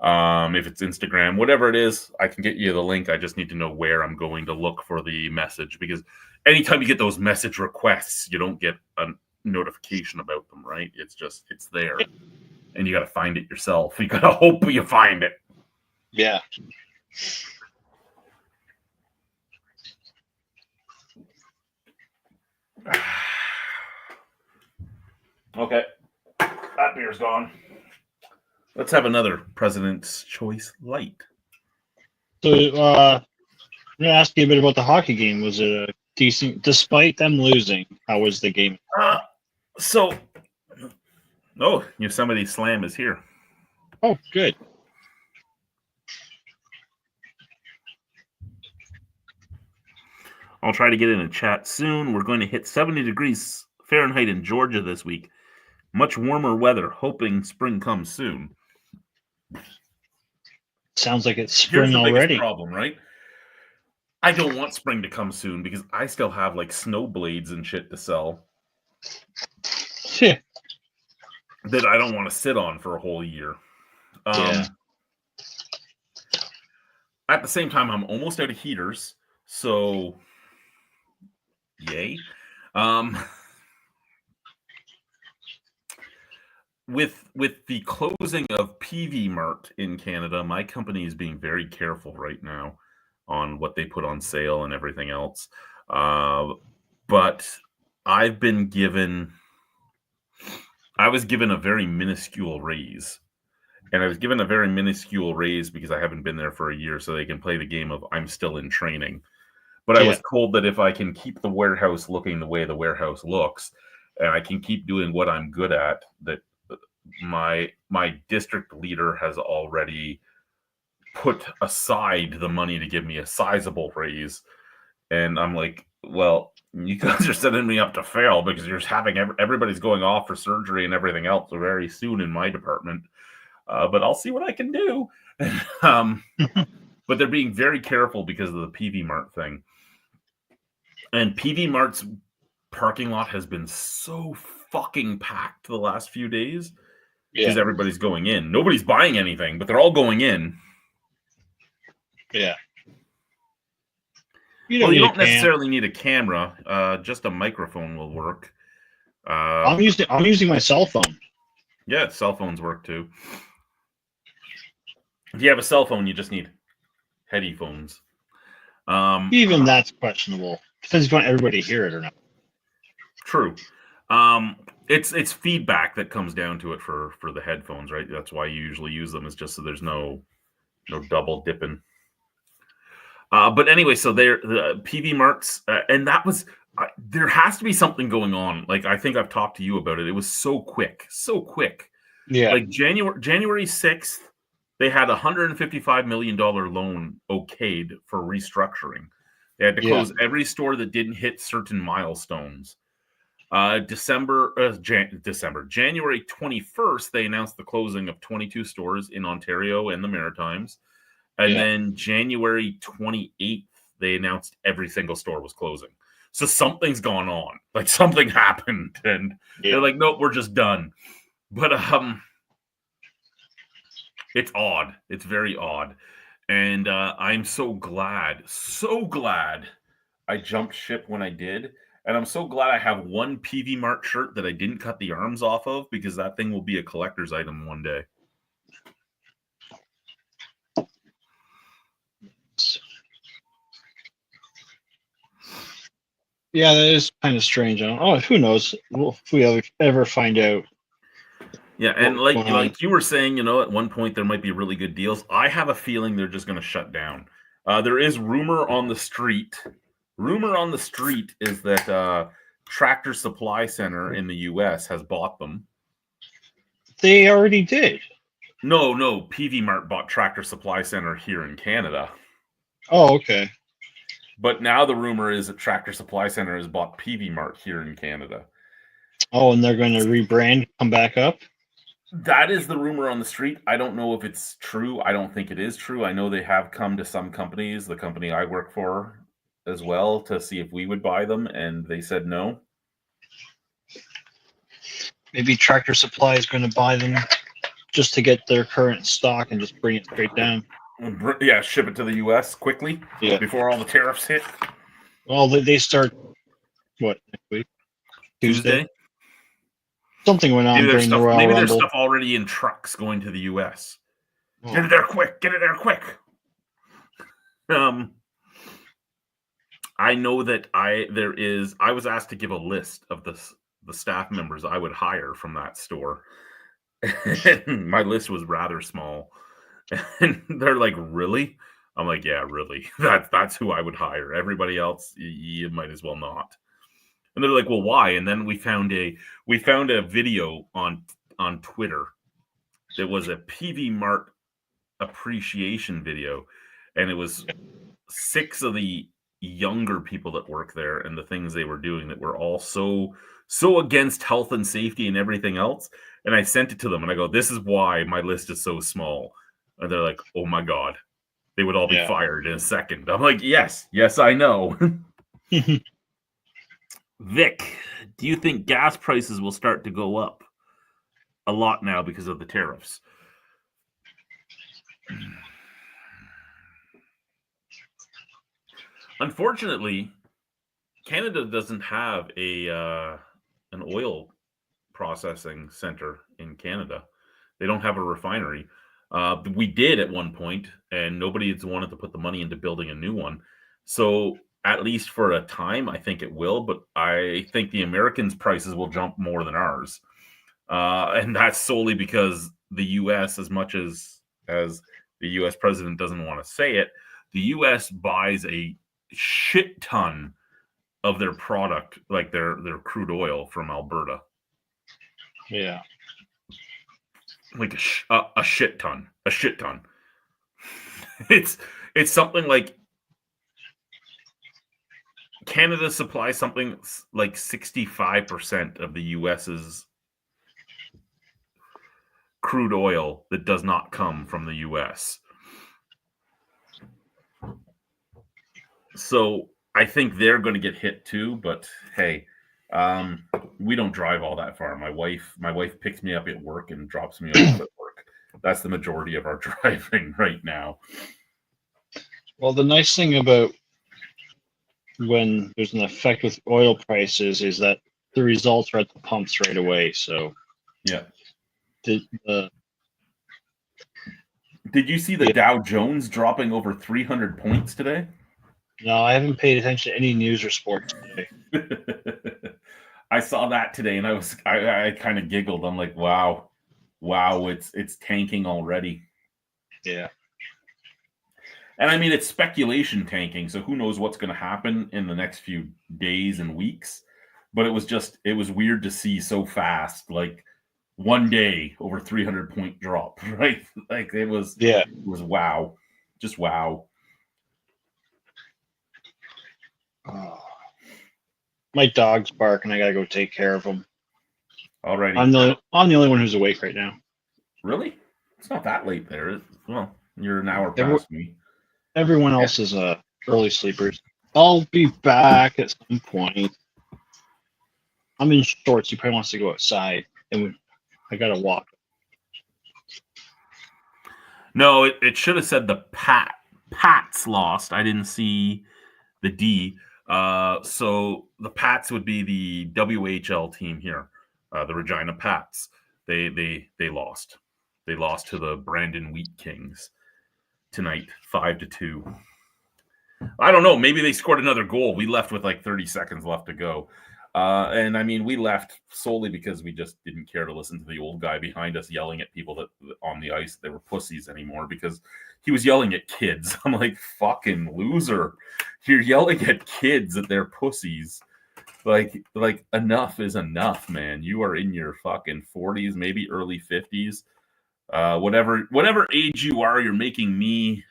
if it's Instagram, whatever it is, I can get you the link. I just need to know where I'm going to look for the message, because anytime you get those message requests, you don't get a notification about them, right? It's there, and you got to find it yourself. You got to hope you find it. Yeah. Okay, that beer's gone. Let's have another President's Choice Light. So, I'm going to ask you a bit about the hockey game. Was it a decent, despite them losing? How was the game? Yosemite Slam is here. Oh, good. I'll try to get in a chat soon. We're going to hit 70 degrees Fahrenheit in Georgia this week. Much warmer weather, hoping spring comes soon. Sounds like it's spring Here's the already. biggest problem, right? I don't want spring to come soon because I still have like snow blades and shit to sell Yeah. that I don't want to sit on for a whole year. Yeah. At the same time, I'm almost out of heaters, so yay. with the closing of PV Mart in Canada, my company is being very careful right now on what they put on sale and everything else. But I was given a very minuscule raise. And I was given a very minuscule raise because I haven't been there for a year, so they can play the game of I'm still in training. But I was told that if I can keep the warehouse looking the way the warehouse looks, and I can keep doing what I'm good at, that my district leader has already put aside the money to give me a sizable raise. And I'm like, well, you guys are setting me up to fail because you're having everybody's going off for surgery and everything else very soon in my department. But I'll see what I can do. But they're being very careful because of the PV Mart thing. And PV Mart's parking lot has been so fucking packed the last few days because everybody's going in. Nobody's buying anything, but they're all going in. Yeah. You don't necessarily need a camera. Just a microphone will work. I'm using my cell phone. Yeah, cell phones work too. If you have a cell phone, you just need headphones. Even that's questionable. Depends if you want everybody to hear it or not. True. It's feedback that comes down to it for the headphones, right? That's why you usually use them, is just so there's no double dipping. But anyway, so the PV Marts, and that was there has to be something going on. Like, I think I've talked to you about it. It was so quick. Yeah. Like January 6th, they had a $155 million loan okayed for restructuring. They had to close every store that didn't hit certain milestones. January 21st, they announced the closing of 22 stores in Ontario and the Maritimes. And then January 28th, they announced every single store was closing. So something's gone on. Like, something happened. And they're like, nope, we're just done. But it's odd. It's very odd. And I'm so glad I jumped ship when I did. And I'm so glad I have one PV Mart shirt that I didn't cut the arms off of, because that thing will be a collector's item one day. Yeah, that is kind of strange. Who knows? If we ever find out. Yeah, and like you were saying, at one point there might be really good deals. I have a feeling they're just going to shut down. There is rumor on the street. Rumor on the street is that Tractor Supply Center in the U.S. has bought them. They already did. No, PV Mart bought Tractor Supply Center here in Canada. Oh, okay. But now the rumor is that Tractor Supply Center has bought PV Mart here in Canada. Oh, and they're going to rebrand, come back up? That is the rumor on the street. I don't know if it's true. I don't think it is true. I know they have come to some companies, the company I work for as well, to see if we would buy them, and they said no. Maybe Tractor Supply is going to buy them just to get their current stock and just bring it straight down. Yeah, ship it to the U.S. quickly before all the tariffs hit. Well, they start, next week? Tuesday? Something went on during the Royal Rumble. Maybe there's stuff already in trucks going to the U.S. Oh. Get it there quick. I know that I was asked to give a list of the staff members I would hire from that store. My list was rather small. And they're like, really? I'm like, yeah, really. That's who I would hire. Everybody else, you might as well not. And they're like, well, why? And then we found a video on Twitter that was a PV Mart appreciation video, and it was 6 of the younger people that work there and the things they were doing that were all so against health and safety and everything else. And I sent it to them, and I go, this is why my list is so small. And they're like, oh my God, they would all be fired in a second. I'm like, yes, I know. Vic, do you think gas prices will start to go up a lot now because of the tariffs? Unfortunately, Canada doesn't have an oil processing center in Canada. They don't have a refinery. We did at one point, and nobody has wanted to put the money into building a new one. So at least for a time, I think it will. But I think the Americans' prices will jump more than ours, and that's solely because the U.S., as much as the U.S. president doesn't want to say it, the U.S. buys a shit ton of their product, like their crude oil, from Alberta. Yeah. Like a shit ton. It's something like Canada supplies something like 65% of the US's crude oil that does not come from the US. So I think they're going to get hit too, but hey, we don't drive all that far. My wife picks me up at work and drops me off at work. That's the majority of our driving right now. Well, the nice thing about when there's an effect with oil prices is that the results are at the pumps right away. So yeah. Did you see the Dow Jones dropping over 300 points today? No, I haven't paid attention to any news or sports today. I saw that today, and I kind of giggled. I'm like, wow, it's tanking already. Yeah. And I mean, it's speculation tanking, so who knows what's going to happen in the next few days and weeks. But it was weird to see so fast, like one day over 300 point drop, right? Like it was wow. Just wow. Oh. My dog's barking. I gotta go take care of him. Alrighty. I'm the only one who's awake right now. Really? It's not that late there. Well, you're an hour past me. Everyone else is early sleepers. I'll be back at some point. I'm in shorts. He probably wants to go outside, and I gotta walk. No, it should have said the Pats lost. I didn't see the D. So the Pats would be the WHL team here, the Regina Pats. They lost. They lost to the Brandon Wheat Kings tonight, 5-2. I don't know. Maybe they scored another goal. We left with like 30 seconds left to go. And I mean, we left solely because we just didn't care to listen to the old guy behind us yelling at people that on the ice they were pussies anymore, because he was yelling at kids. I'm like, fucking loser. You're yelling at kids that they're pussies. Like enough is enough, man. You are in your fucking 40s, maybe early 50s. Whatever age you are, you're making me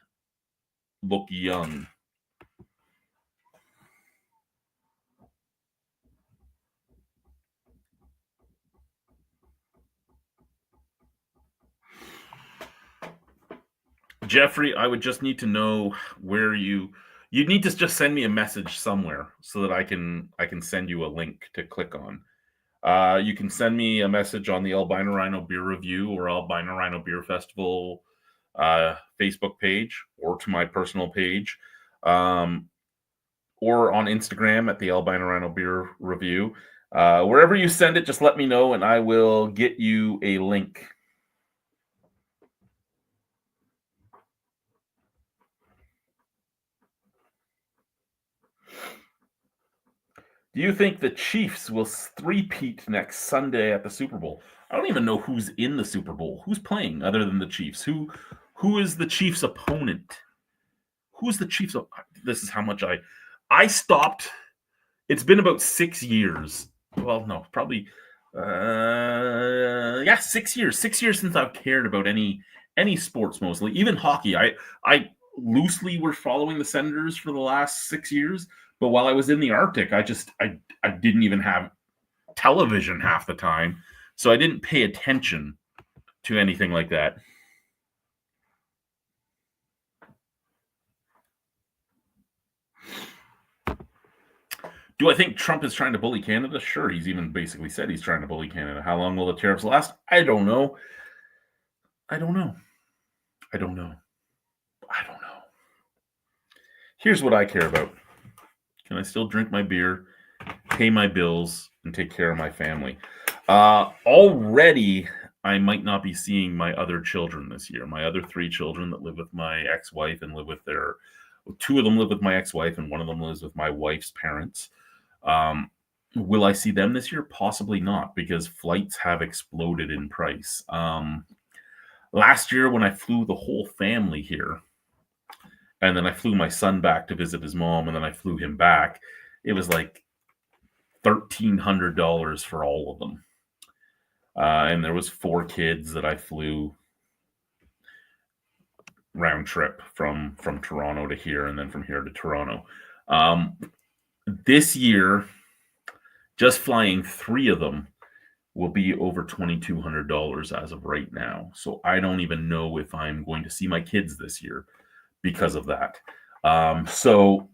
look young. Jeffrey, I would just need to know where you'd need to just send me a message somewhere so that I can send you a link to click on. You can send me a message on the Albino Rhino Beer Review or Albino Rhino Beer Festival Facebook page, or to my personal page, or on Instagram at the Albino Rhino Beer Review. Wherever you send it, just let me know and I will get you a link. Do you think the Chiefs will three-peat next Sunday at the Super Bowl? I don't even know who's in the Super Bowl. Who's playing other than the Chiefs? Who is the Chiefs' opponent? Who's the Chiefs? This is how much I stopped. It's been about 6 years. Well, no, probably 6 years. 6 years since I've cared about any sports, mostly even hockey. I loosely were following the Senators for the last 6 years. But while I was in the Arctic, I didn't even have television half the time. So I didn't pay attention to anything like that. Do I think Trump is trying to bully Canada? Sure, he's even basically said he's trying to bully Canada. How long will the tariffs last? I don't know. Here's what I care about. Can I still drink my beer, pay my bills, and take care of my family? Already, I might not be seeing my other children this year. My other 3 children that live with my ex-wife and live with their 2 of them live with my ex-wife and one of them lives with my wife's parents. Will I see them this year? Possibly not, because flights have exploded in price. Last year when I flew the whole family here, and then I flew my son back to visit his mom, and then I flew him back, it was like $1,300 for all of them. And there was 4 kids that I flew round trip from Toronto to here, and then from here to Toronto. This year, just flying 3 of them will be over $2,200 as of right now. So I don't even know if I'm going to see my kids this year because of that. So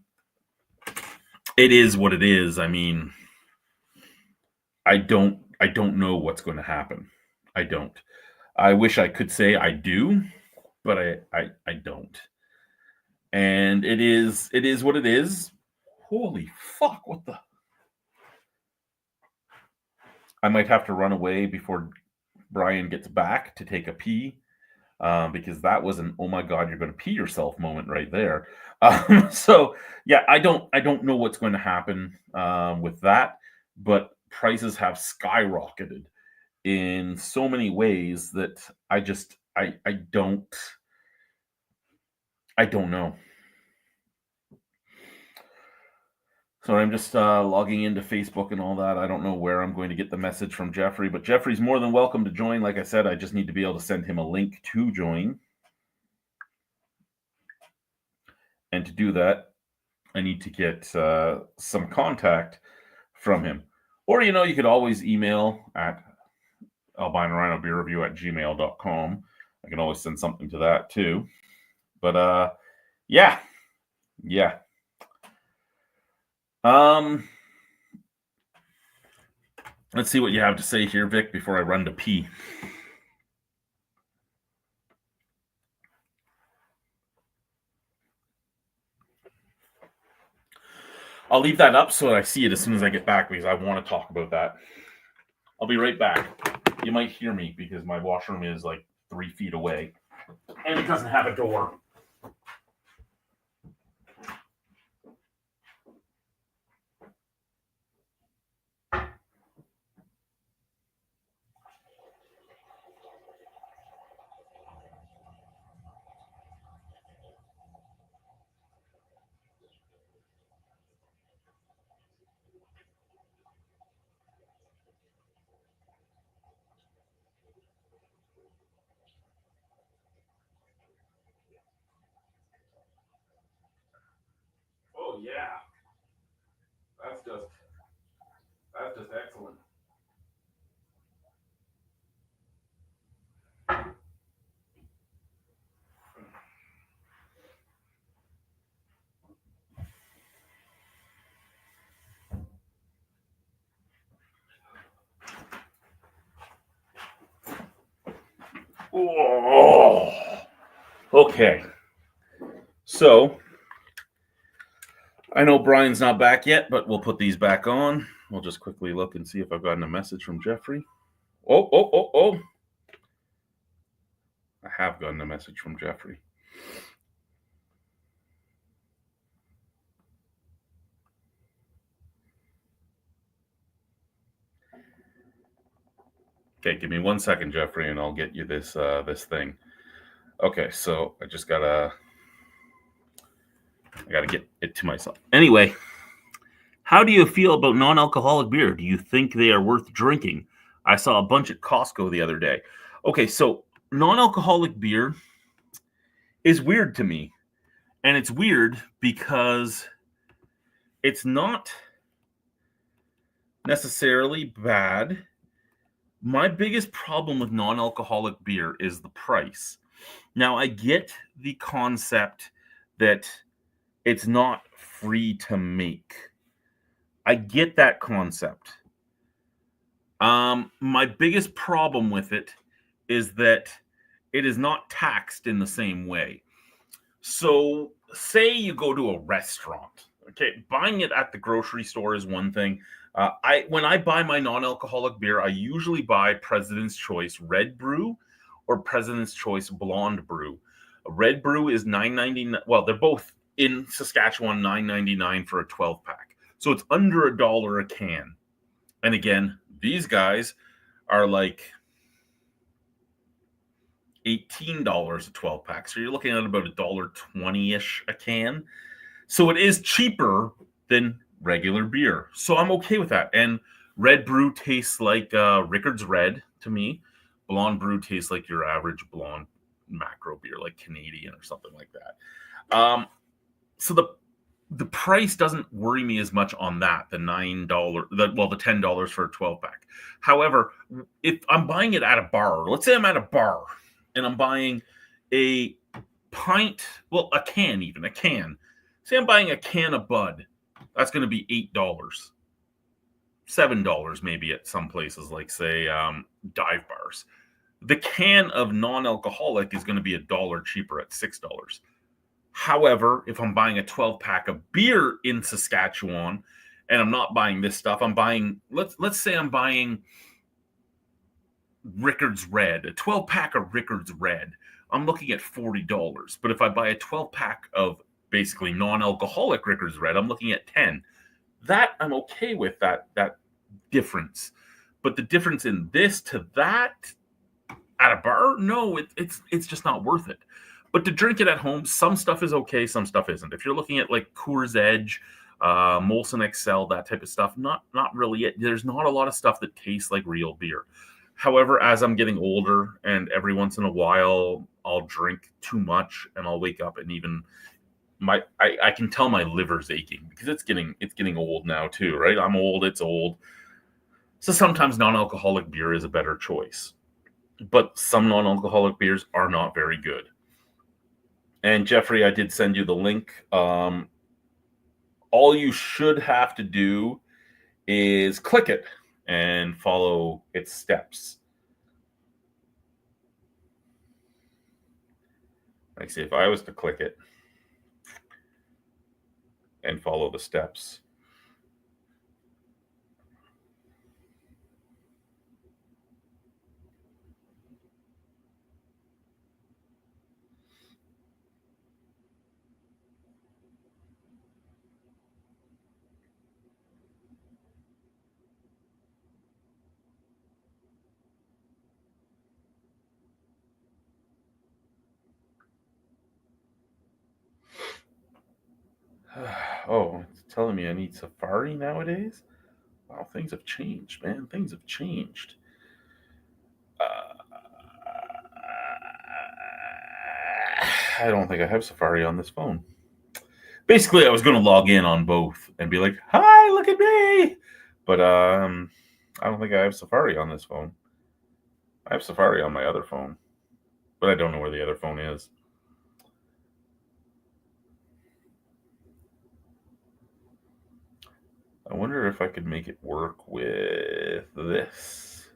it is what it is. I mean, I don't know what's going to happen. I don't. I wish I could say I do, but I don't. And it is what it is. Holy fuck, what the? I might have to run away before Brian gets back to take a pee, because that was an oh my god, you're going to pee yourself moment right there. So yeah, I don't know what's going to happen with that, but prices have skyrocketed in so many ways that I don't know. So I'm just logging into Facebook and all that. I don't know where I'm going to get the message from Jeffrey, but Jeffrey's more than welcome to join. Like I said, I just need to be able to send him a link to join. And to do that, I need to get some contact from him. Or, you could always email at albinorhinobeerreview@gmail.com. I can always send something to that too. But yeah. Let's see what you have to say here, Vic, before I run to pee. I'll leave that up so that I see it as soon as I get back, because I want to talk about that. I'll be right back. You might hear me because my washroom is like 3 feet away and it doesn't have a door. Oh yeah, that's just excellent. Oh, okay. So I know Brian's not back yet, but we'll put these back on. We'll just quickly look and see if I've gotten a message from Jeffrey. Oh. I have gotten a message from Jeffrey. Okay, give me 1 second, Jeffrey, and I'll get you this this thing. Okay, so I just gotta get it to myself. Anyway, how do you feel about non-alcoholic beer? Do you think they are worth drinking? I saw a bunch at Costco the other day. Okay, so non-alcoholic beer is weird to me. And it's weird because it's not necessarily bad. My biggest problem with non-alcoholic beer is the price. Now, I get the concept that it's not free to make. I get that concept. My biggest problem with it is that it is not taxed in the same way. So, say you go to a restaurant. Okay, buying it at the grocery store is one thing. When I buy my non-alcoholic beer, I usually buy President's Choice Red Brew or President's Choice Blonde Brew. A Red Brew is $9.99. Well, they're both in Saskatchewan $9.99 for a 12-pack. So it's under $1 a can. And again, these guys are like $18 a 12-pack. So you're looking at about $1.20-ish a can. So it is cheaper than regular beer. So I'm okay with that. And Red Brew tastes like Rickard's Red to me. Blonde Brew tastes like your average blonde macro beer, like Canadian or something like that. So the price doesn't worry me as much on that, the $10 for a 12-pack. However, if I'm buying it at a bar, let's say I'm at a bar and I'm buying a pint, well, a can. Say I'm buying a can of Bud. That's going to be $8. $7 maybe at some places, like, say, dive bars. The can of non-alcoholic is going to be $1 cheaper at $6. However, if I'm buying a 12-pack of beer in Saskatchewan and I'm not buying this stuff, I'm buying, let's say I'm buying Rickard's Red, a 12-pack of Rickard's Red, I'm looking at $40. But if I buy a 12-pack of basically non-alcoholic Rickard's Red, I'm looking at $10. That I'm okay with, that difference. But the difference in this to that at a bar, no, it's just not worth it. But to drink it at home, some stuff is okay, some stuff isn't. If you're looking at like Coors Edge, Molson Excel, that type of stuff, not really it. There's not a lot of stuff that tastes like real beer. However, as I'm getting older and every once in a while I'll drink too much and I'll wake up and even I can tell my liver's aching because it's getting old now too, right? I'm old, it's old. So sometimes non-alcoholic beer is a better choice. But some non-alcoholic beers are not very good. And Jeffrey, I did send you the link. All you should have to do is click it and follow its steps. Like, see, if I was to click it and follow the steps. Oh, it's telling me I need Safari nowadays? Wow, things have changed, man. Things have changed. I don't think I have Safari on this phone. Basically, I was going to log in on both and be like, "Hi, look at me!" But I don't think I have Safari on this phone. I have Safari on my other phone, but I don't know where the other phone is. I wonder if I could make it work with this.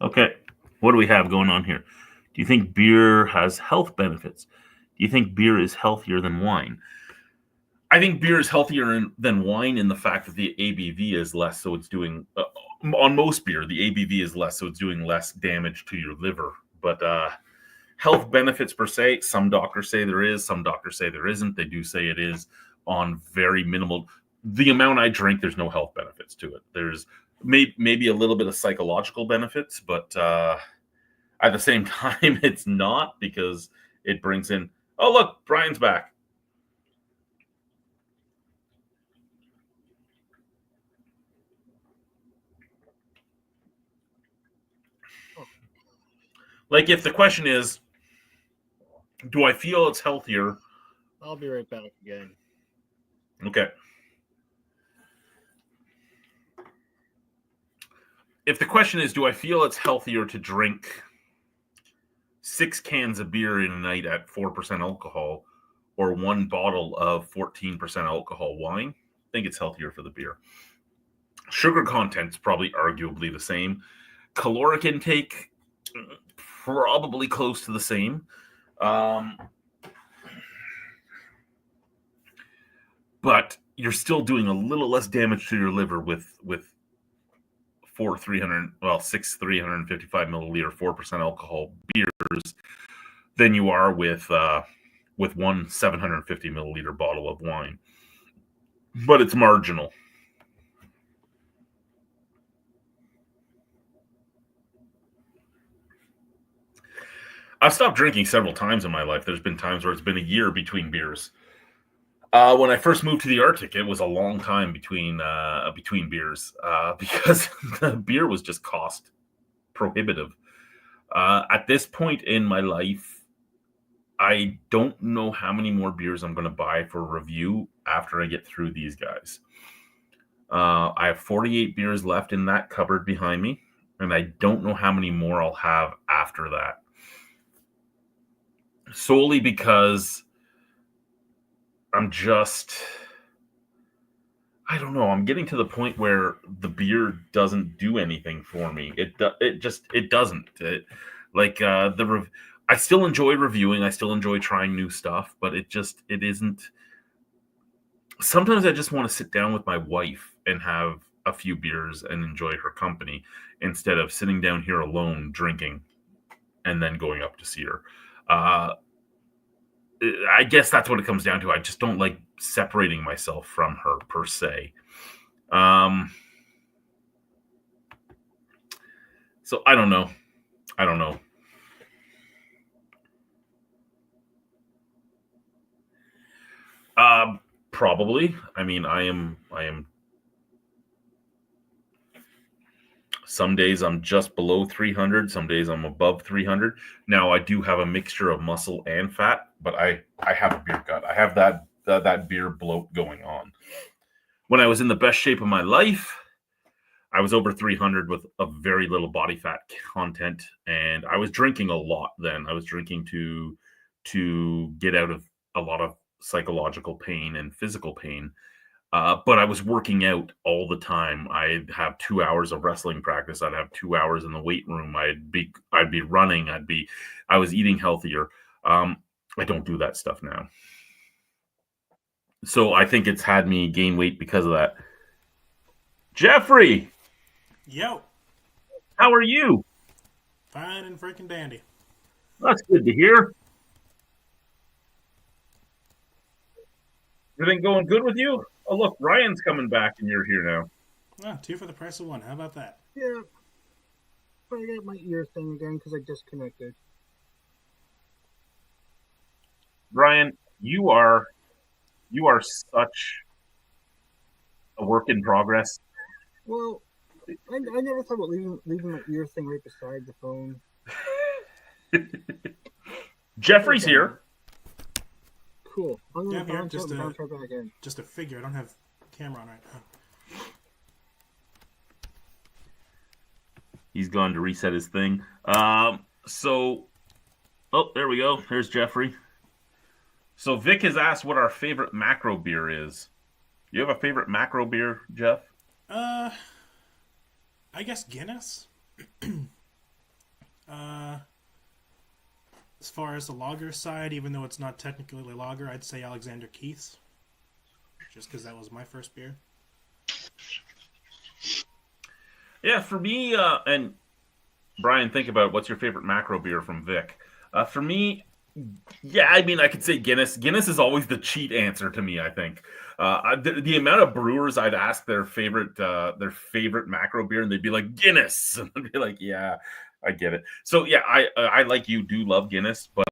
Okay, what do we have going on here? Do you think beer has health benefits? Do you think beer is healthier than wine? I think beer is healthier than wine in the fact that the ABV is less, so it's doing on most beer the ABV is less, so it's doing less damage to your liver. But health benefits per se, some doctors say there is, some doctors say there isn't. They do say it is on very minimal. The amount I drink, there's no health benefits to it. There's maybe a little bit of psychological benefits, but at the same time, it's not, because it brings in, oh, look, Brian's back. Like, if the question is, do I feel it's healthier? I'll be right back again. Okay. If the question is, do I feel it's healthier to drink 6 cans of beer in a night at 4% alcohol or 1 bottle of 14% alcohol wine, I think it's healthier for the beer. Sugar content's probably arguably the same. Caloric intake, probably close to the but you're still doing a little less damage to your liver with 6 355 milliliter 4% alcohol beers than you are with one 750 milliliter bottle of wine. But it's marginal. I've stopped drinking several times in my life. There's been times where it's been a year between beers. When I first moved to the Arctic, it was a long time between beers because the beer was just cost prohibitive. At this point in my life, I don't know how many more beers I'm going to buy for review after I get through these guys. I have 48 beers left in that cupboard behind me, and I don't know how many more I'll have after that. Solely because I don't know. I'm getting to the point where the beer doesn't do anything for me. It doesn't. I still enjoy reviewing. I still enjoy trying new stuff, but it isn't. Sometimes I just want to sit down with my wife and have a few beers and enjoy her company instead of sitting down here alone drinking and then going up to see her. I guess that's what it comes down to. I just don't like separating myself from her per se. So I don't know. Probably. I mean, I am. Some days I'm just below 300. Some days I'm above 300. Now I do have a mixture of muscle and fat, but I have a beer gut. I have that beer bloat going on. When I was in the best shape of my life, I was over 300 with a very little body fat content, and I was drinking a lot then. I was drinking to get out of a lot of psychological pain and physical pain. But I was working out all the time. I'd have 2 hours of wrestling practice. I'd have 2 hours in the weight room. I'd be running. I was eating healthier. I don't do that stuff now. So I think it's had me gain weight because of that. Jeffrey! Yo! How are you? Fine and freaking dandy. That's good to hear. Everything going good with you? Oh, look, Ryan's coming back and you're here now. Oh, 2 for the price of 1. How about that? Yeah. But I got my ear thing again because I disconnected. Ryan, you are such a work in progress. Well, I never thought about leaving my ear thing right beside the phone. Jeffrey's here. Cool. I'm Yeah, going to I'm here. bounce right back in. Just a figure. I don't have camera on right now. He's gone to reset his thing. There we go. Here's Jeffrey. So Vic has asked what our favorite macro beer is. You have a favorite macro beer, Jeff? I guess Guinness. As far as the lager side, even though it's not technically a lager, I'd say Alexander Keith's. Just because that was my first beer. Yeah, for me, and Brian, think about it. What's your favorite macro beer from Vic? For me, yeah, I mean, I could say Guinness. Guinness is always the cheat answer to me, I think. The amount of brewers I'd ask their favorite macro beer, and they'd be like, Guinness. And I'd be like, yeah, I get it. So, yeah, I like you, do love Guinness. But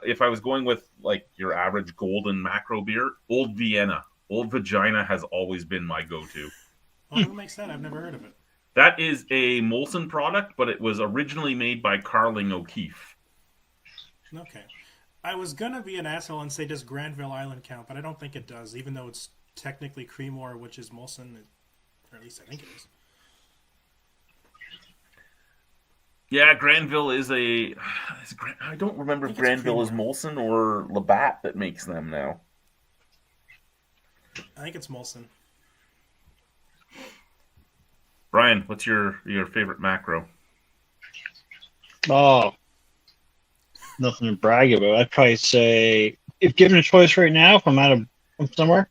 if I was going with, like, your average golden macro beer, Old Vienna. Old Vagina has always been my go-to. Oh, what makes that? I've never heard of it. That is a Molson product, but it was originally made by Carling O'Keefe. Okay. I was going to be an asshole and say, does Granville Island count? But I don't think it does, even though it's technically Creemore, which is Molson, or at least I think it is. Yeah, Granville is I don't remember if Granville is Molson or Labatt that makes them now. I think it's Molson. Brian, what's your favorite macro? Oh, nothing to brag about. I'd probably say, if given a choice right now, if I'm from somewhere,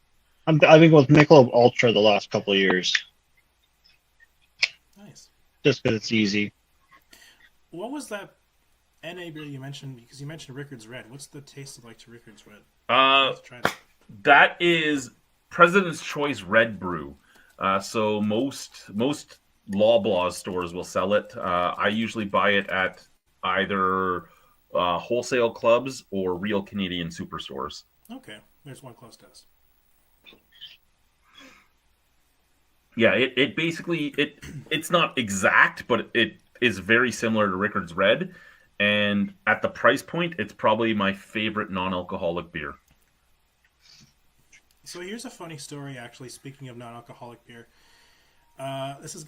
I've been with Michelob Ultra the last couple of years, Nice. just because it's easy. What was that NA beer you mentioned? Because you mentioned Rickard's Red. What's the taste like to Rickard's Red? Let's try that. That is President's Choice Red Brew. So most Loblaws stores will sell it. I usually buy it at either wholesale clubs or Real Canadian Superstores. Okay, there's one close to us. Yeah, it basically it's not exact, but it is very similar to Rickard's Red, and at the price point, it's probably my favorite non-alcoholic beer. So here's a funny story, actually. Speaking of non-alcoholic beer, this is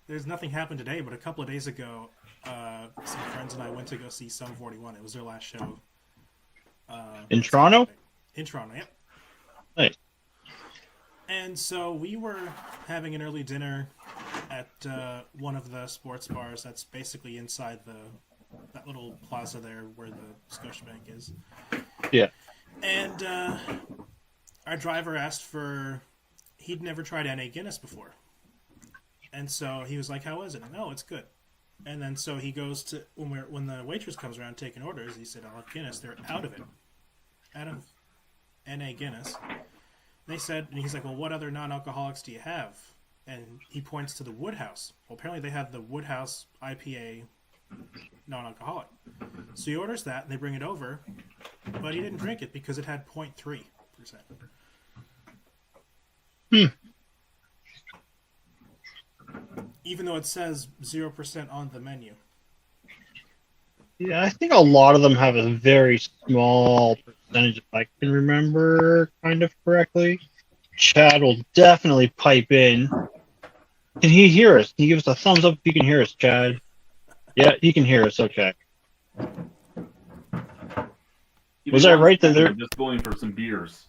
there's nothing happened today, but a couple of days ago, some friends and I went to go see Sum 41. It was their last show. In Toronto? In Toronto, yep. Nice. And so we were having an early dinner at one of the sports bars that's basically inside that little plaza there where the Scotiabank is. Yeah. And our driver asked he'd never tried NA Guinness before. And so he was like, how is it? And, oh, it's good. And then so he goes to, when the waitress comes around taking orders, he said, I'll have Guinness. They're out of it. Out of NA Guinness. They said, and he's like, well, what other non-alcoholics do you have? And he points to the Woodhouse. Well, apparently they have the Woodhouse IPA non-alcoholic. So he orders that, and they bring it over, but he didn't drink it because it had 0.3%. Even though it says 0% on the menu. Yeah, I think a lot of them have a very small percentage, if I can remember kind of correctly. Chad will definitely pipe in. Can he hear us? Can you give us a thumbs up if you can hear us, Chad? Yeah, he can hear us. Okay. Was I right that they're just going for some beers?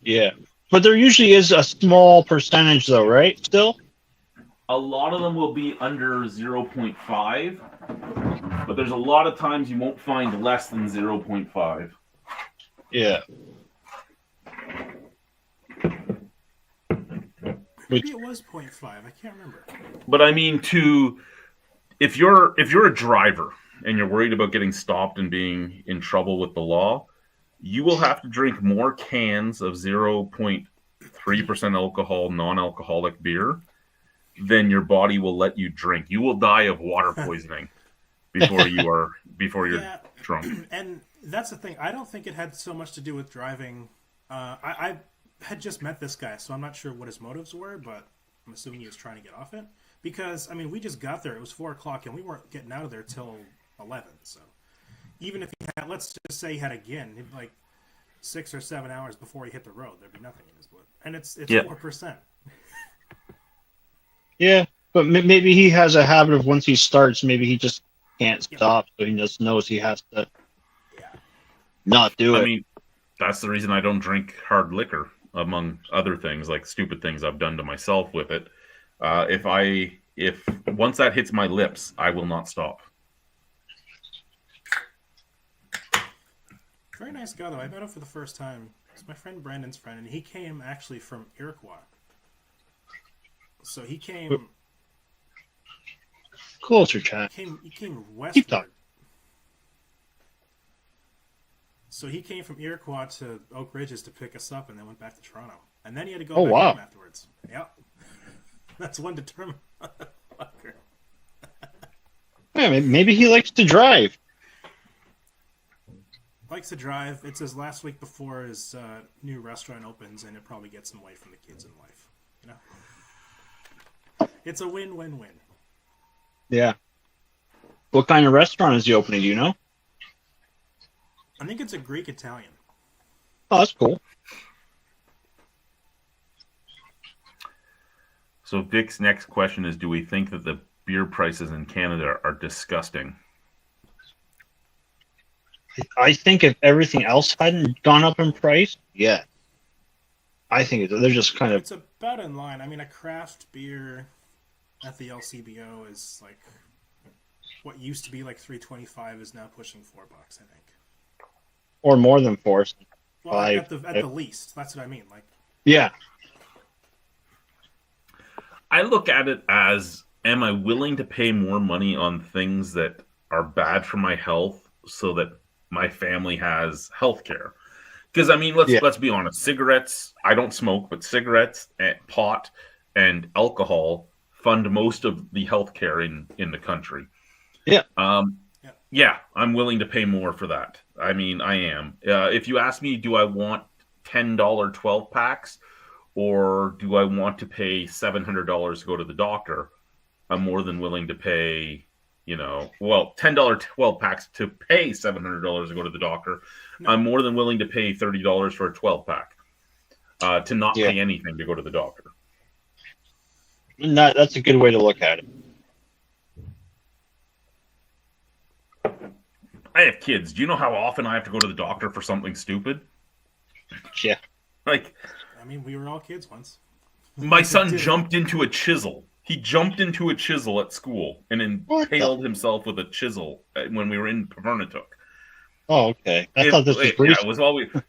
Yeah, but there usually is a small percentage, though, right? Still. A lot of them will be under 0.5, but there's a lot of times you won't find less than 0.5. Yeah. Maybe it was 0.5. I can't remember. But I mean, if you're a driver and you're worried about getting stopped and being in trouble with the law, you will have to drink more cans of 0.3% alcohol, non-alcoholic beer than your body will let you drink. You will die of water poisoning before you're drunk. And that's the thing. I don't think it had so much to do with driving. I had just met this guy, so I'm not sure what his motives were, but I'm assuming he was trying to get off it. Because, I mean, we just got there. It was 4 o'clock, and we weren't getting out of there till 11. So even if he had, let's just say he had again, like 6 or 7 hours before he hit the road, there'd be nothing in his blood. And it's 4%. Yeah, but maybe he has a habit of once he starts, maybe he just can't stop, so he just knows he has to not do it. I mean, that's the reason I don't drink hard liquor, among other things, like stupid things I've done to myself with it. If once that hits my lips, I will not stop. Very nice guy, though. I met him for the first time. It's my friend Brandon's friend, and he came actually from Iroquois. So he came closer, Chad. He came westward. Keep talking. So he came from Iroquois to Oak Ridges to pick us up, and then went back to Toronto. And then he had to go back home afterwards. Yep. That's one determined motherfucker. Yeah, maybe he likes to drive. Likes to drive. It's his last week before his new restaurant opens, and it probably gets him away from the kids in life. You know? It's a win-win-win. Yeah. What kind of restaurant is he opening? Do you know? I think it's a Greek Italian. Oh, that's cool. So Vic's next question is, do we think that the beer prices in Canada are disgusting? I think if everything else hadn't gone up in price, yeah. I think they're just kind of... It's about in line. I mean, a craft beer at the LCBO is like... What used to be like $3.25 is now pushing $4, I think. Or more than 4. Well, Five. at the least, that's what I mean. Like, Yeah. I look at it as, am I willing to pay more money on things that are bad for my health so that my family has health care? Because I mean, Yeah. let's be honest. Cigarettes, I don't smoke, but cigarettes and pot and alcohol fund most of the healthcare in the country. Yeah. Yeah, I'm willing to pay more for that. I mean, I am. If you ask me, do I want $10 12 packs, or do I want to pay $700 to go to the doctor? I'm more than willing to pay, $10 12 packs to pay $700 to go to the doctor. No. I'm more than willing to pay $30 for a 12 pack to not Yeah. pay anything to go to the doctor. And that's a good way to look at it. I have kids. Do you know how often I have to go to the doctor for something stupid? Yeah. Like, I mean, we were all kids once. my son jumped into a chisel. He jumped into a chisel at school and What the- impaled himself with a chisel when we were in Pavernatuk. Oh, okay. I thought this was Yeah, recent. it was always. How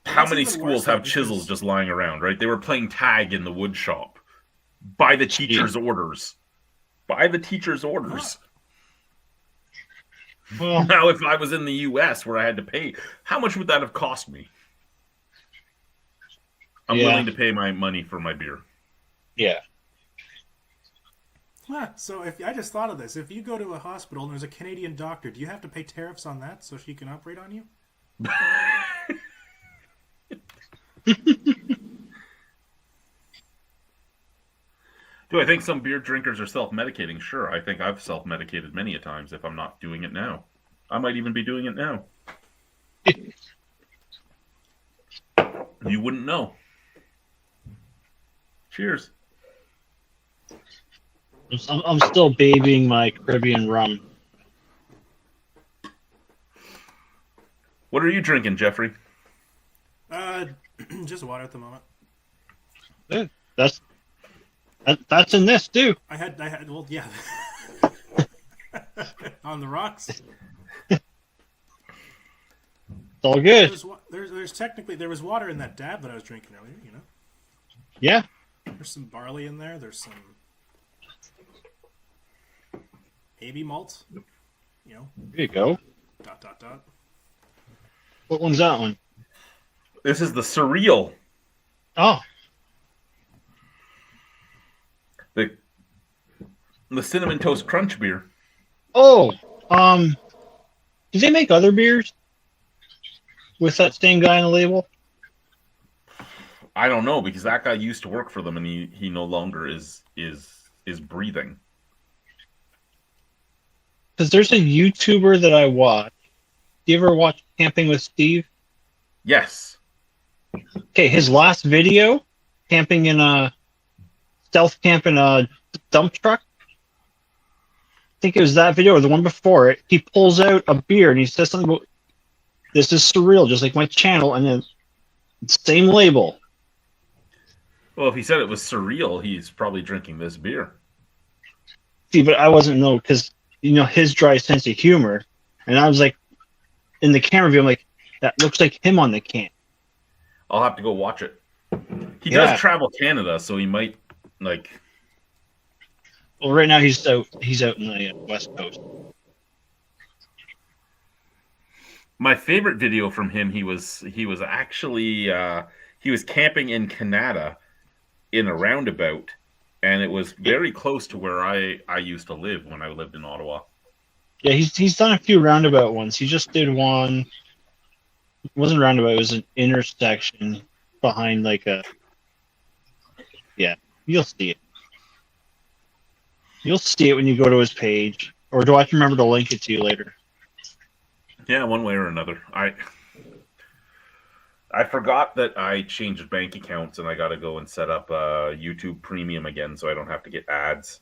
That's many even schools worse, have though, chisels because- just lying around, right? They were playing tag in the wood shop by the teacher's orders. By the teacher's orders. Well, Now, if I was in the U.S. where I had to pay, how much would that have cost me? I'm Yeah. willing to pay my money for my beer. yeah. Huh, so if I just thought of this, if you go to a hospital and there's a Canadian doctor, do you have to pay tariffs on that so she can operate on you? Do I think some beer drinkers are self-medicating? Sure. I think I've self-medicated many a times if I'm not doing it now. I might even be doing it now. You wouldn't know. Cheers. I'm still babying my Caribbean rum. What are you drinking, Jeffrey? Just water at the moment. That's in this too. I had, well, yeah. On the rocks. It's all good. There's technically, there was water in that dab that I was drinking earlier, you know? Yeah. There's some barley in there. There's some AB malt. You know, There you go. ... What one's that one? This is the Surreal. Oh, The Cinnamon Toast Crunch beer. oh. Do they make other beers with that same guy on the label? I don't know, because that guy used to work for them and he no longer is breathing. Because there's a YouTuber that I watch. Do you ever watch Camping with Steve? Yes. Okay, his last video, camping in a stealth camp in a dump truck. I think it was that video or the one before it. He pulls out a beer and he says something about, "This is surreal, just like my channel," and then same label. Well, if he said it was surreal, he's probably drinking this beer. See, but I wasn't know because his dry sense of humor, and I was like, in the camera view, I'm like, that looks like him on the can. I'll have to go watch it. He Yeah. does travel Canada, so he might like. Well, right now he's out. He's out in the West Coast. My favorite video from him, he was actually he was camping in Canada in a roundabout, and it was very close to where I used to live when I lived in Ottawa. Yeah, he's done a few roundabout ones. He just did one. It wasn't a roundabout. It was an intersection behind like a. Yeah, you'll see it. You'll see it when you go to his page, or do I have to remember to link it to you later? Yeah, one way or another. I forgot that I changed bank accounts and I got to go and set up YouTube Premium again so I don't have to get ads.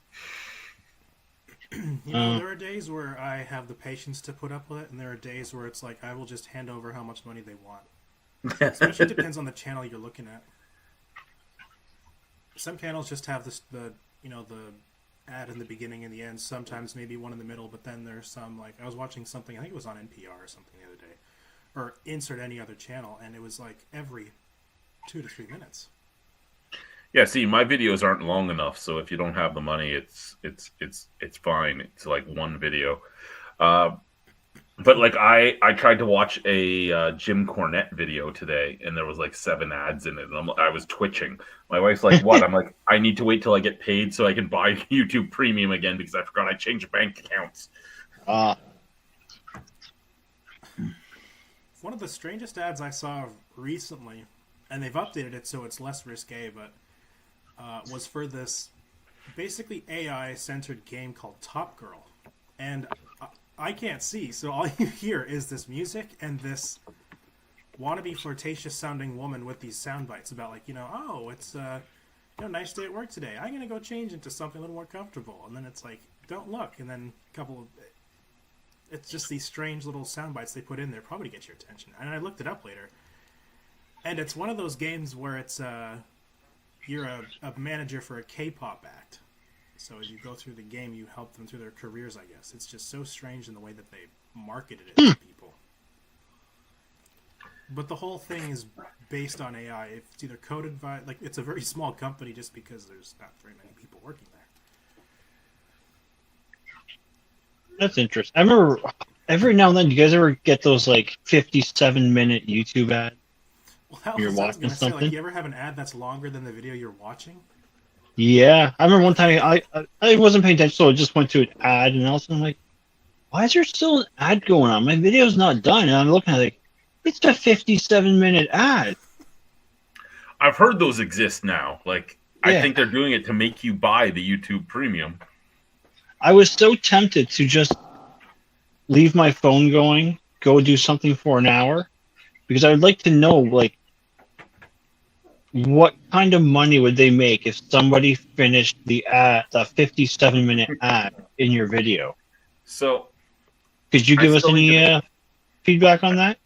There are days where I have the patience to put up with it, and there are days where it's like I will just hand over how much money they want. Especially depends on the channel you're looking at. Some channels just have the ad in the beginning and the end. Sometimes maybe one in the middle, but then there's some, like I was watching something, I think it was on NPR or something the other day, or insert any other channel, and it was like every 2 to 3 minutes. Yeah, see, my videos aren't long enough, so if you don't have the money, it's fine. It's like one video. But like I tried to watch a Jim Cornette video today, and there was like 7 ads in it, and I was twitching. My wife's like, "What?" I'm like, "I need to wait till I get paid so I can buy YouTube Premium again because I forgot I changed bank accounts." One of the strangest ads I saw recently, and they've updated it so it's less risque, but was for this basically AI-centered game called Top Girl. And I can't see, so all you hear is this music and this wannabe flirtatious-sounding woman with these sound bites about, like, oh, it's nice day at work today. I'm going to go change into something a little more comfortable. And then it's like, don't look. And then it's just these strange little sound bites they put in there, probably to get your attention. And I looked it up later. And it's one of those games where it's you're a manager for a K-pop act. So as you go through the game, you help them through their careers, I guess. It's just so strange in the way that they marketed it to people. But the whole thing is based on AI. It's either coded by... Like, it's a very small company just because there's not very many people working there. That's interesting. I remember every now and then, do you guys ever get those, like, 57-minute YouTube ads? Well, that You're was, I was watching going to say, like, something? you ever have an ad that's longer than the video you're watching? Yeah. I remember one time I wasn't paying attention, so I just went to an ad, and all of a sudden I'm like, why is there still an ad going on? My video's not done. And I'm looking at it like, it's a 57-minute ad. I've heard those exist now. Like, I Yeah. think they're doing it to make you buy the YouTube Premium. I was so tempted to just leave my phone going, go do something for an hour, because I would like to know, like, what kind of money would they make if somebody finished the 57-minute ad in your video? So, Could you I give us still need any feedback on that?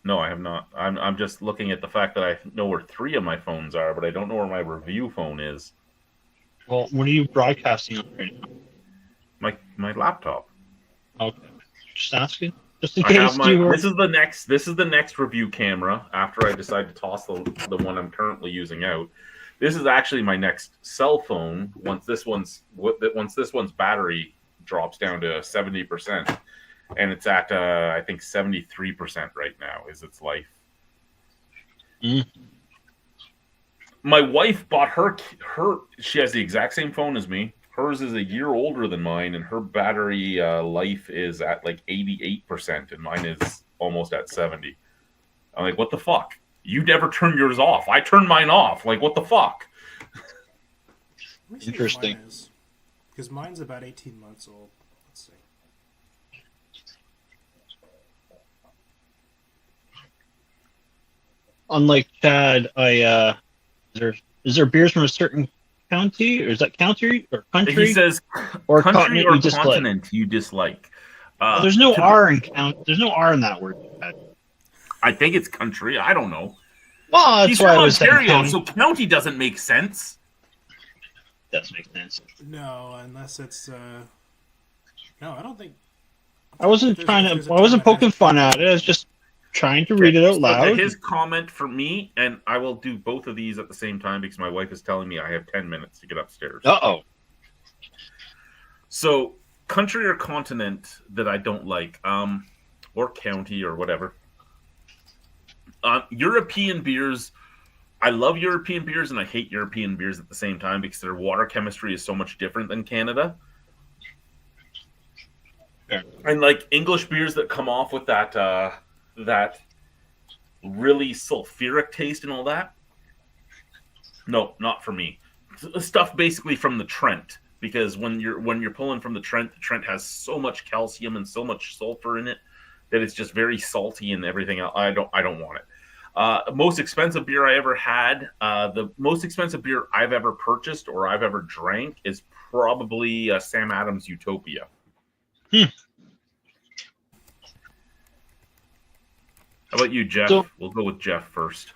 no, I have not. I'm just looking at the fact that I know where 3 of my phones are, but I don't know where my review phone is. Well, what are you broadcasting on right now? My laptop. Okay, just asking, just in I have case you were. This is the next review camera after I decide to toss the one I'm currently using out. This is actually my next cell phone once this one's battery drops down to 70%, and it's at I think 73% right now is its life. Mm. My wife bought her. She has the exact same phone as me. Hers is a year older than mine, and her battery life is at like 88%, and mine is almost at 70. I'm like, what the fuck? You never turn yours off. I turn mine off. Like, what the fuck? Let me see what Interesting. mine is. Because mine's about 18 months old. Let's see. Unlike Chad, is there beers from a certain county, or is that county or country? He says or country continent or you dislike? continent you dislike. Well, there's no R in count. There's no R in that word. Chad. I think it's country. I don't know. Well, that's He's why from I was saying Ontario, county. so county doesn't make sense. Does make sense. No, unless it's... No, I don't think... I wasn't There's a- trying there's to. a I wasn't term that poking has- fun at it. I was just trying to read it out So loud. his comment for me, and I will do both of these at the same time because my wife is telling me I have 10 minutes to get upstairs. Uh-oh. So, country or continent that I don't like, or county or whatever. European beers, I love European beers and I hate European beers at the same time because their water chemistry is so much different than Canada. Fair. And like English beers that come off with that really sulfuric taste and all that. No, not for me. Stuff basically from the Trent, because when you're pulling from the Trent has so much calcium and so much sulfur in it that it's just very salty and everything else. I don't want it. Most expensive beer I ever had, the most expensive beer I've ever purchased or I've ever drank is probably Sam Adams Utopia. How about you, Jeff? So- We'll go with Jeff first.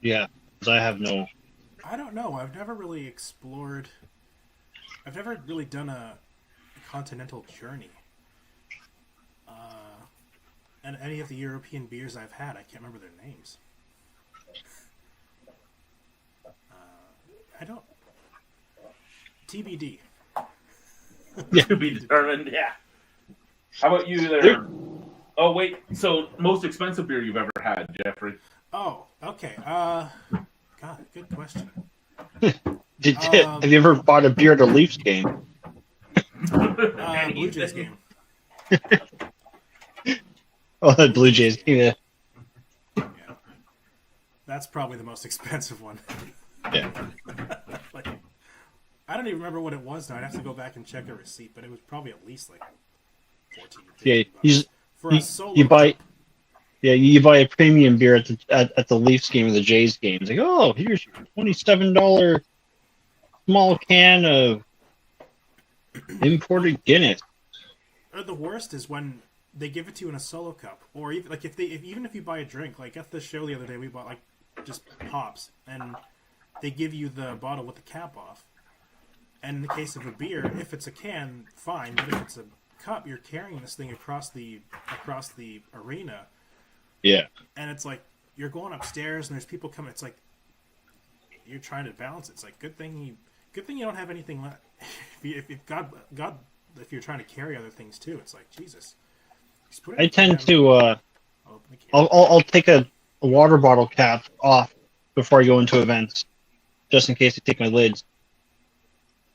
Yeah, because I have no. I don't know. I've never really explored... I've never really done a continental journey. And any of the European beers I've had, I can't remember their names. I don't. TBD. To be determined. Yeah. How about you there? Oh wait. So most expensive beer you've ever had, Jeffrey? Oh, okay. God, good question. Have you ever bought a beer at a Leafs game? Blue Jays game. Oh, the Blue Jays game. Yeah. Yeah. That's probably the most expensive one. Yeah. Like, I don't even remember what it was now. I'd have to go back and check a receipt, but it was probably at least like 14 Yeah, $15 for a solo. you buy a premium beer at the Leafs game or the Jays game. It's like, oh, here's your $27 small can of imported Guinness. Or the worst is when they give it to you in a solo cup, or even like even if you buy a drink, like at the show the other day, we bought like just pops, and they give you the bottle with the cap off. And in the case of a beer, if it's a can, fine, but if it's a cup, you're carrying this thing across the arena, Yeah. and it's like you're going upstairs and there's people coming. It's like you're trying to balance it. It's like good thing you don't have anything left. if God, if you're trying to carry other things too, it's like Jesus. Just put it I in tend the to can. Open the can. I'll take a water bottle cap off before I go into events, just in case I take my lids.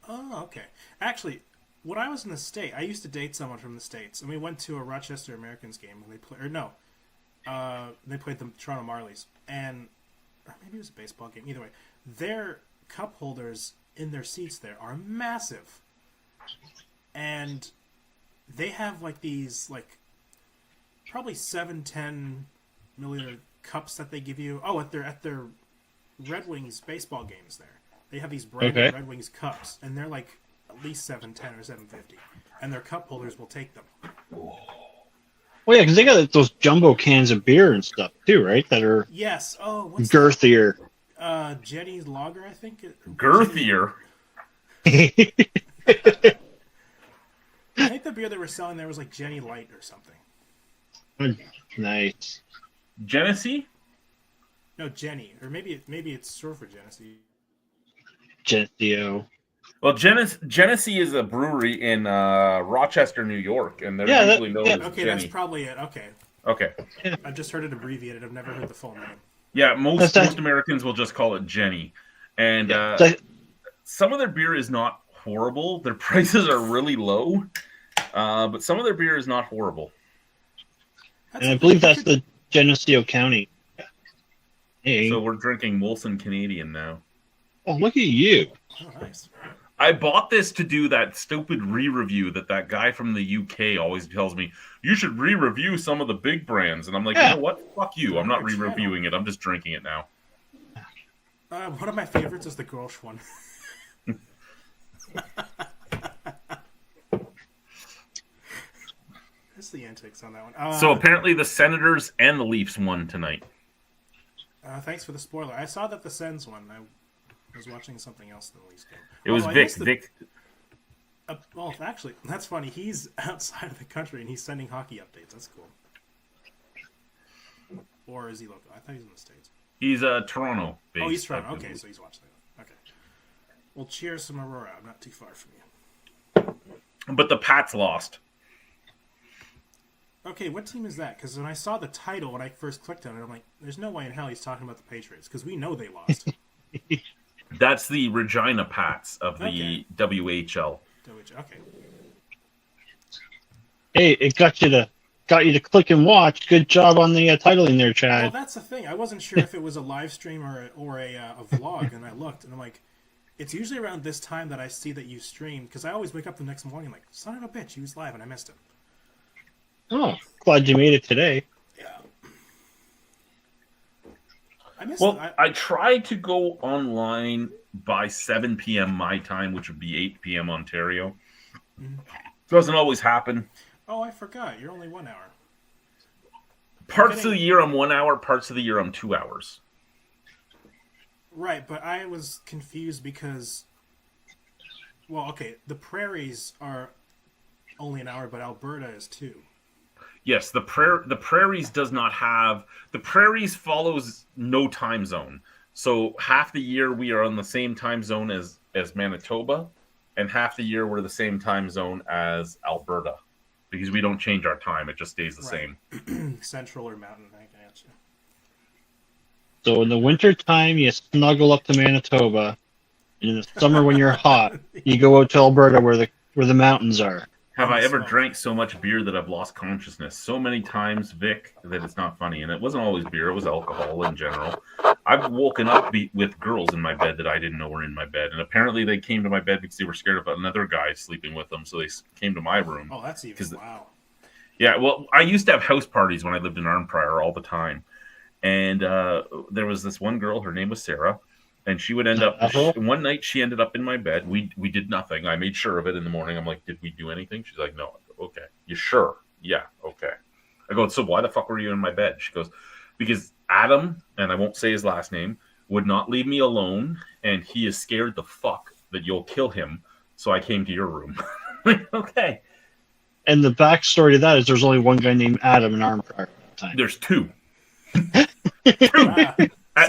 Oh, okay. Actually, when I was in the state, I used to date someone from the States, and we went to a Rochester Americans game when they they played the Toronto Marlies, and or maybe it was a baseball game. Either way, their cup holders in their seats there are massive, and they have like these like probably 7-10 milliliter cups that they give you. Oh, at their Red Wings baseball games there. They have these branded Okay. Red Wings cups, and they're like at least 710 or 750, and their cup holders will take them. Well, yeah, because they got those jumbo cans of beer and stuff too, right? That are Yes. Oh, what's girthier. that? Jenny's Lager, I think. Girthier. I think the beer they were selling there was like Jenny Light or something. Nice. Genesee? No, Jenny, or maybe it's short for Genesee. Geneseo. Well, Genesee is a brewery in Rochester, New York, and they're Yeah, usually known as Okay, Jenny. that's probably it. Okay, Okay. I've just heard it abbreviated. I've never heard the full name. Yeah, most That's- Americans will just call it Jenny. And It's some of their beer is not horrible. Their prices are really low, but some of their beer is not horrible. That's and I the believe thing, you that's could- the Geneseo County. Hey, So we're drinking Molson Canadian now. oh, look at you. Oh, nice. I bought this to do that stupid re-review that guy from the UK always tells me, you should re-review some of the big brands. And I'm like, Yeah. you know what? Fuck you. I'm not Your channel. re-reviewing it. I'm just drinking it now. One of my favorites is the Grolsch one. That's the antics on that one. So apparently the Senators and the Leafs won tonight. Thanks for the spoiler. I saw that the Sens won. I was watching something else in the Leafs game. It was Although I Vic. missed the- Vic. Well, actually, that's funny. He's outside of the country and he's sending hockey updates. That's cool. Or is he local? I thought he was in the States. He's Toronto. Oh, he's based, Toronto. I Okay, believe. so he's watching that. Okay. Well, cheers from Aurora. I'm not too far from you. But the Pats lost. Okay, what team is that? Because when I saw the title, when I first clicked on it, I'm like, there's no way in hell he's talking about the Patriots, because we know they lost. That's the Regina Pats of the Okay. WHL. Okay. Hey, it got you to click and watch. Good job on the titling there, Well, Chad. that's the thing. I wasn't sure if it was a live stream or a vlog, and I looked, and I'm like, it's usually around this time that I see that you stream, because I always wake up the next morning like, son of a bitch, he was live, and I missed him. Oh, glad you made it today. Yeah. I missed Well, it. I tried to go online by 7 p.m. my time, which would be 8 p.m. Ontario. Mhm. Doesn't always happen. Oh, I forgot. You're only 1 hour. Parts of the year I'm 1 hour, parts of the year I'm 2 hours. Right, but I was confused because, well, okay, the prairies are only an hour, but Alberta is 2. Yes, the prairies does not have the prairies follows no time zone. So half the year we are on the same time zone as Manitoba, and half the year we're the same time zone as Alberta, because we don't change our time; it just stays the Right. same. Central or mountain, I got you. So in the winter time, you snuggle up to Manitoba, and in the summer when you're hot, you go out to Alberta where the mountains are. Have And I the ever smoke. drank so much beer that I've lost consciousness? So many times, Vic, that it's not funny. And it wasn't always beer; it was alcohol in general. I've woken up with girls in my bed that I didn't know were in my bed, and apparently they came to my bed because they were scared of another guy sleeping with them, so they came to my room. Oh, that's even 'Cause- wow. Yeah, well, I used to have house parties when I lived in Arnprior all the time, and there was this one girl. Her name was Sarah, and she would end up one night. She ended up in my bed. We did nothing. I made sure of it in the morning. I'm like, did we do anything? She's like, no. I go, okay, you sure? Yeah, okay. I go, so why the fuck were you in my bed? She goes, because Adam, and I won't say his last name, would not leave me alone, and he is scared the fuck that you'll kill him. So I came to your room. Okay. And the backstory to that is there's only one guy named Adam in Arnprior at the time. There's two. Wow.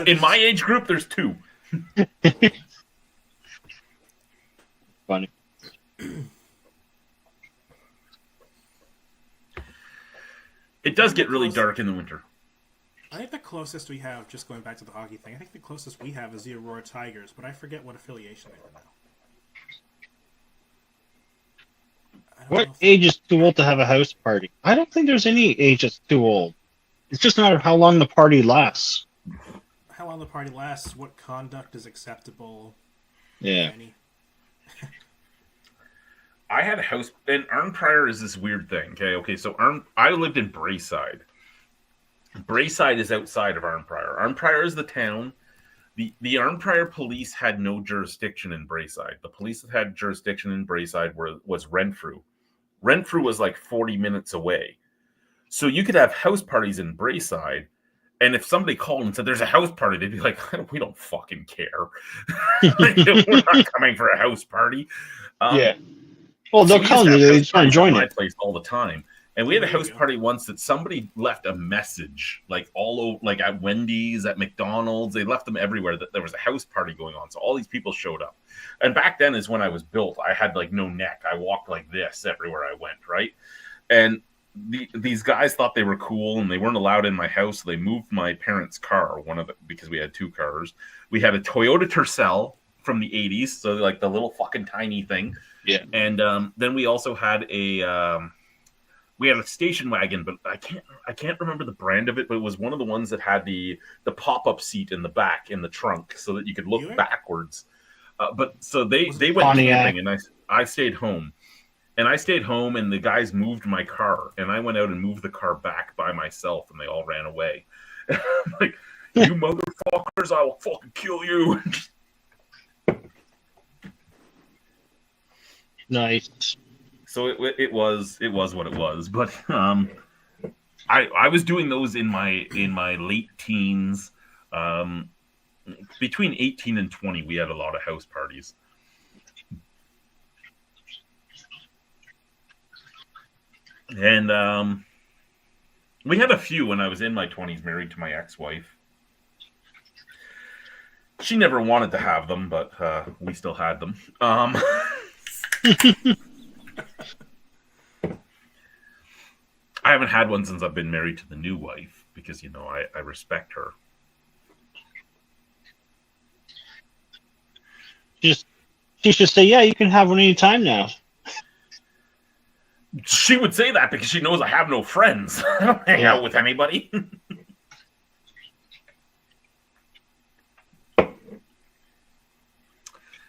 In my age group, there's two. Funny. It does get really dark in the winter. I think the closest we have, just going back to the hockey thing, I think the closest we have is the Aurora Tigers, but I forget what affiliation they are now. I don't What know if- age is too old to have a house party? I don't think there's any age that's too old. It's just a matter of how long the party lasts. How long the party lasts, what conduct is acceptable, Yeah. any. I had a house, and Arnprior is this weird thing. Okay. So I lived in Braeside. Braeside is outside of Arnprior. Arnprior is the town. The Arnprior police had no jurisdiction in Braeside. The police that had jurisdiction in Braeside was Renfrew. Renfrew was like 40 minutes away. So you could have house parties in Braeside, and if somebody called and said there's a house party, they'd be like, we don't fucking care. We're not coming for a house party. Yeah. Well, So they'll we come. used to have They house just want to parties at join my it. place all the time. And we had a There you house go. party once that somebody left a message, like all over, like at Wendy's, at McDonald's. They left them everywhere that there was a house party going on. So all these people showed up. And back then is when I was built. I had like no neck. I walked like this everywhere I went, right? And these guys thought they were cool, and they weren't allowed in my house. So they moved my parents' car, because we had two cars. We had a Toyota Tercel from the 80s, so like the little fucking tiny thing. Yeah. And then we also had a station wagon, but I can't remember the brand of it, but it was one of the ones that had the pop-up seat in the back in the trunk so that you could look Buick? backwards. But so they Was it went Pontiac? camping, and I stayed home. And I stayed home, and the guys moved my car, and I went out and moved the car back by myself, and they all ran away. I'm like, you motherfuckers, I will fucking kill you. Nice. So it was what it was, but I was doing those in my late teens, between 18 and 20. We had a lot of house parties. And we had a few when I was in my 20s, married to my ex-wife. She never wanted to have them, but we still had them. I haven't had one since I've been married to the new wife because, I respect her. She should say, yeah, you can have one anytime now. She would say that because she knows I have no friends. I don't hang out with anybody.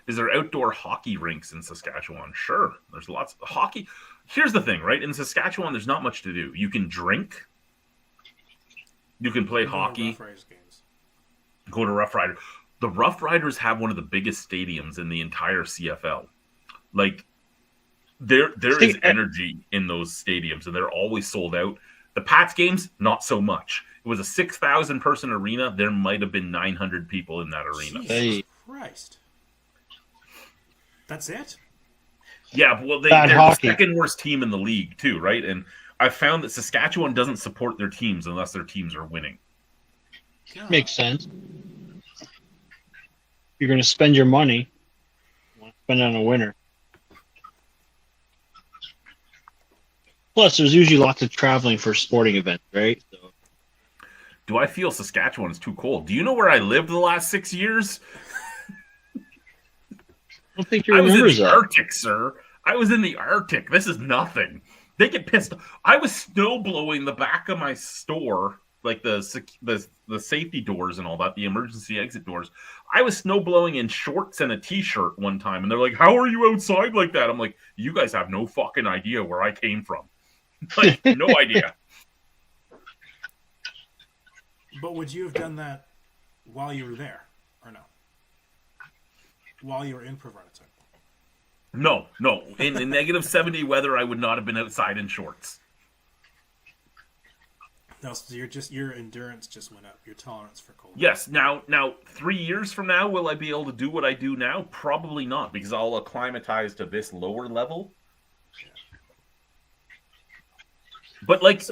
Is there outdoor hockey rinks in Saskatchewan? Sure. There's lots of hockey. Here's the thing, right? In Saskatchewan, there's not much to do. You can drink. You can play hockey. Rough Riders games. Go to Rough Rider. The Rough Riders have one of the biggest stadiums in the entire CFL. Like, there is energy in those stadiums, and they're always sold out. The Pats games, not so much. It was a 6,000 person arena. There might have been 900 people in that arena. Jesus Hey. Christ. That's it? Yeah, well, they're Bad the hockey. second worst team in the league too, right? And I found that Saskatchewan doesn't support their teams unless their teams are winning. God. Makes sense. You're going to spend your money. You want to spend it on a winner. Plus, there's usually lots of traveling for sporting events, right? So, Do I feel Saskatchewan is too cold? Do you know where I lived the last 6 years? I don't think you I was in remember the that. Arctic, sir. I was in the Arctic. This is nothing. They get pissed. I was snow blowing the back of my store, like the safety doors and all that, the emergency exit doors. I was snow blowing in shorts and a t-shirt one time, and they're like, "How are you outside like that?" I'm like, "You guys have no fucking idea where I came from. Like, no idea." But would you have done that while you were there, or no? While you were in Provarnatug? No. In the negative 70 weather, I would not have been outside in shorts. No, so your endurance just went up. Your tolerance for cold. Yes. Now, 3 years from now, will I be able to do what I do now? Probably not, because I'll acclimatize to this lower level. But like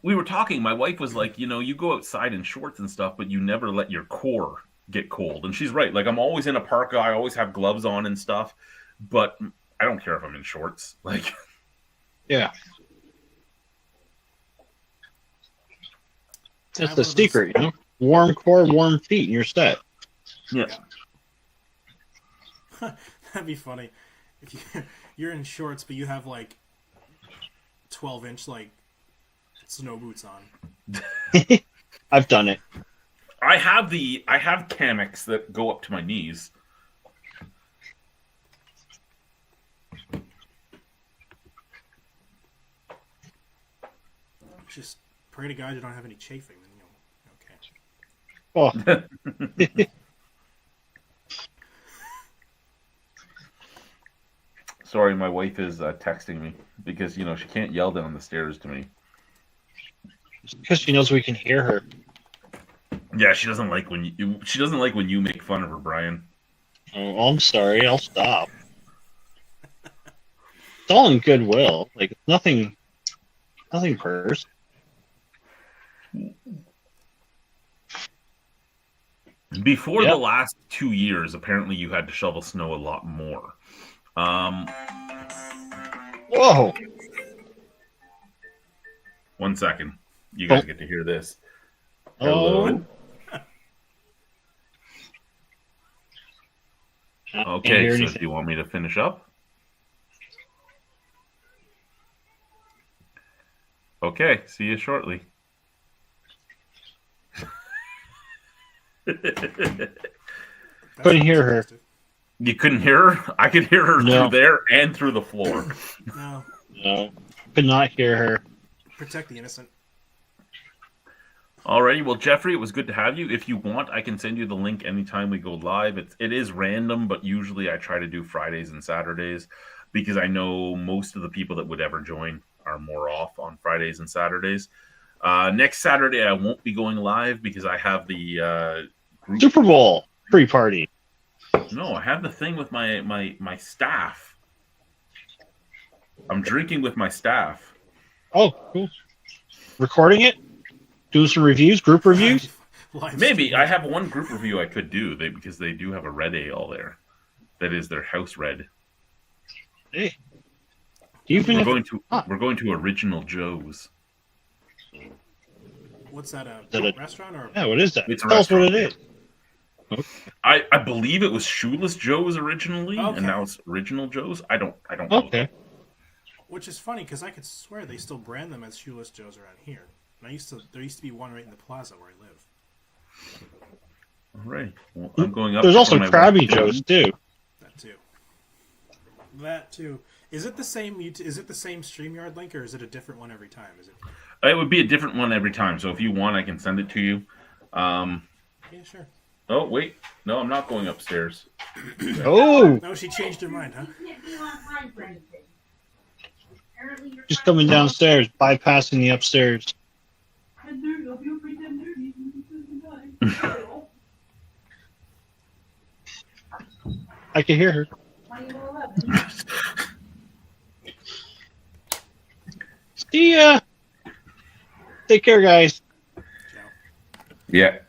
we were talking, my wife was like, you go outside in shorts and stuff, but you never let your core get cold. And she's right. Like, I'm always in a parka. I always have gloves on and stuff, but I don't care if I'm in shorts. Like, Yeah. That's Have the one of those- secret, Warm core, warm feet, and you're set. yes. That'd be funny if you're in shorts, but you have like 12-inch like snow boots on. I've done it. I have Kamex that go up to my knees. Just pray to God you don't have any chafing. Then okay. Oh, Sorry, my wife is texting me because she can't yell down the stairs to me. because she knows we can hear her. Yeah, she doesn't like when you make fun of her, Brian. Oh, I'm sorry. I'll stop. It's all in goodwill. Like, nothing personal. Before Yep. the last 2 years, apparently you had to shovel snow a lot more. Whoa. 1 second. You guys get to hear this. Oh. Okay, so do you want me to finish up? Okay, see you shortly. Couldn't hear her. You couldn't hear her? I could hear her No. through there and through the floor. No, No, could not hear her. protect the innocent. Alrighty, well, Jeffrey, it was good to have you. If you want, I can send you the link anytime we go live. It is random, but usually I try to do Fridays and Saturdays because I know most of the people that would ever join are more off on Fridays and Saturdays. Next Saturday, I won't be going live because I have the group. Super Bowl pre-party. No, I have the thing with my staff. I'm drinking with my staff. Oh, cool. Recording it? Doing some reviews, group reviews? Live Maybe stream. I have one group review I could do because they do have a red ale there. That is their house red. Hey. Even We're if, going to Original Joe's. What's that? Is that a- Restaurant or? yeah, what is that? It's a Tell us what it restaurant. is. I believe it was Shoeless Joe's originally, Okay. and now it's Original Joe's. I don't know. Okay. Which is funny because I could swear they still brand them as Shoeless Joe's around here. And there used to be one right in the plaza where I live. All right. Well, I'm going up. There's for also my Krabby weekend. Joe's, too. That too. Is it the same? Is it the same StreamYard link or is it a different one every time? Is it? It would be a different one every time. So if you want, I can send it to you. Yeah, sure. Oh wait, no, I'm not going upstairs. Oh, No, she changed her mind, huh? You can't be on time for anything. Apparently you're just coming downstairs, bypassing the upstairs. I can hear her. See ya. Take care, guys. Ciao. Yeah.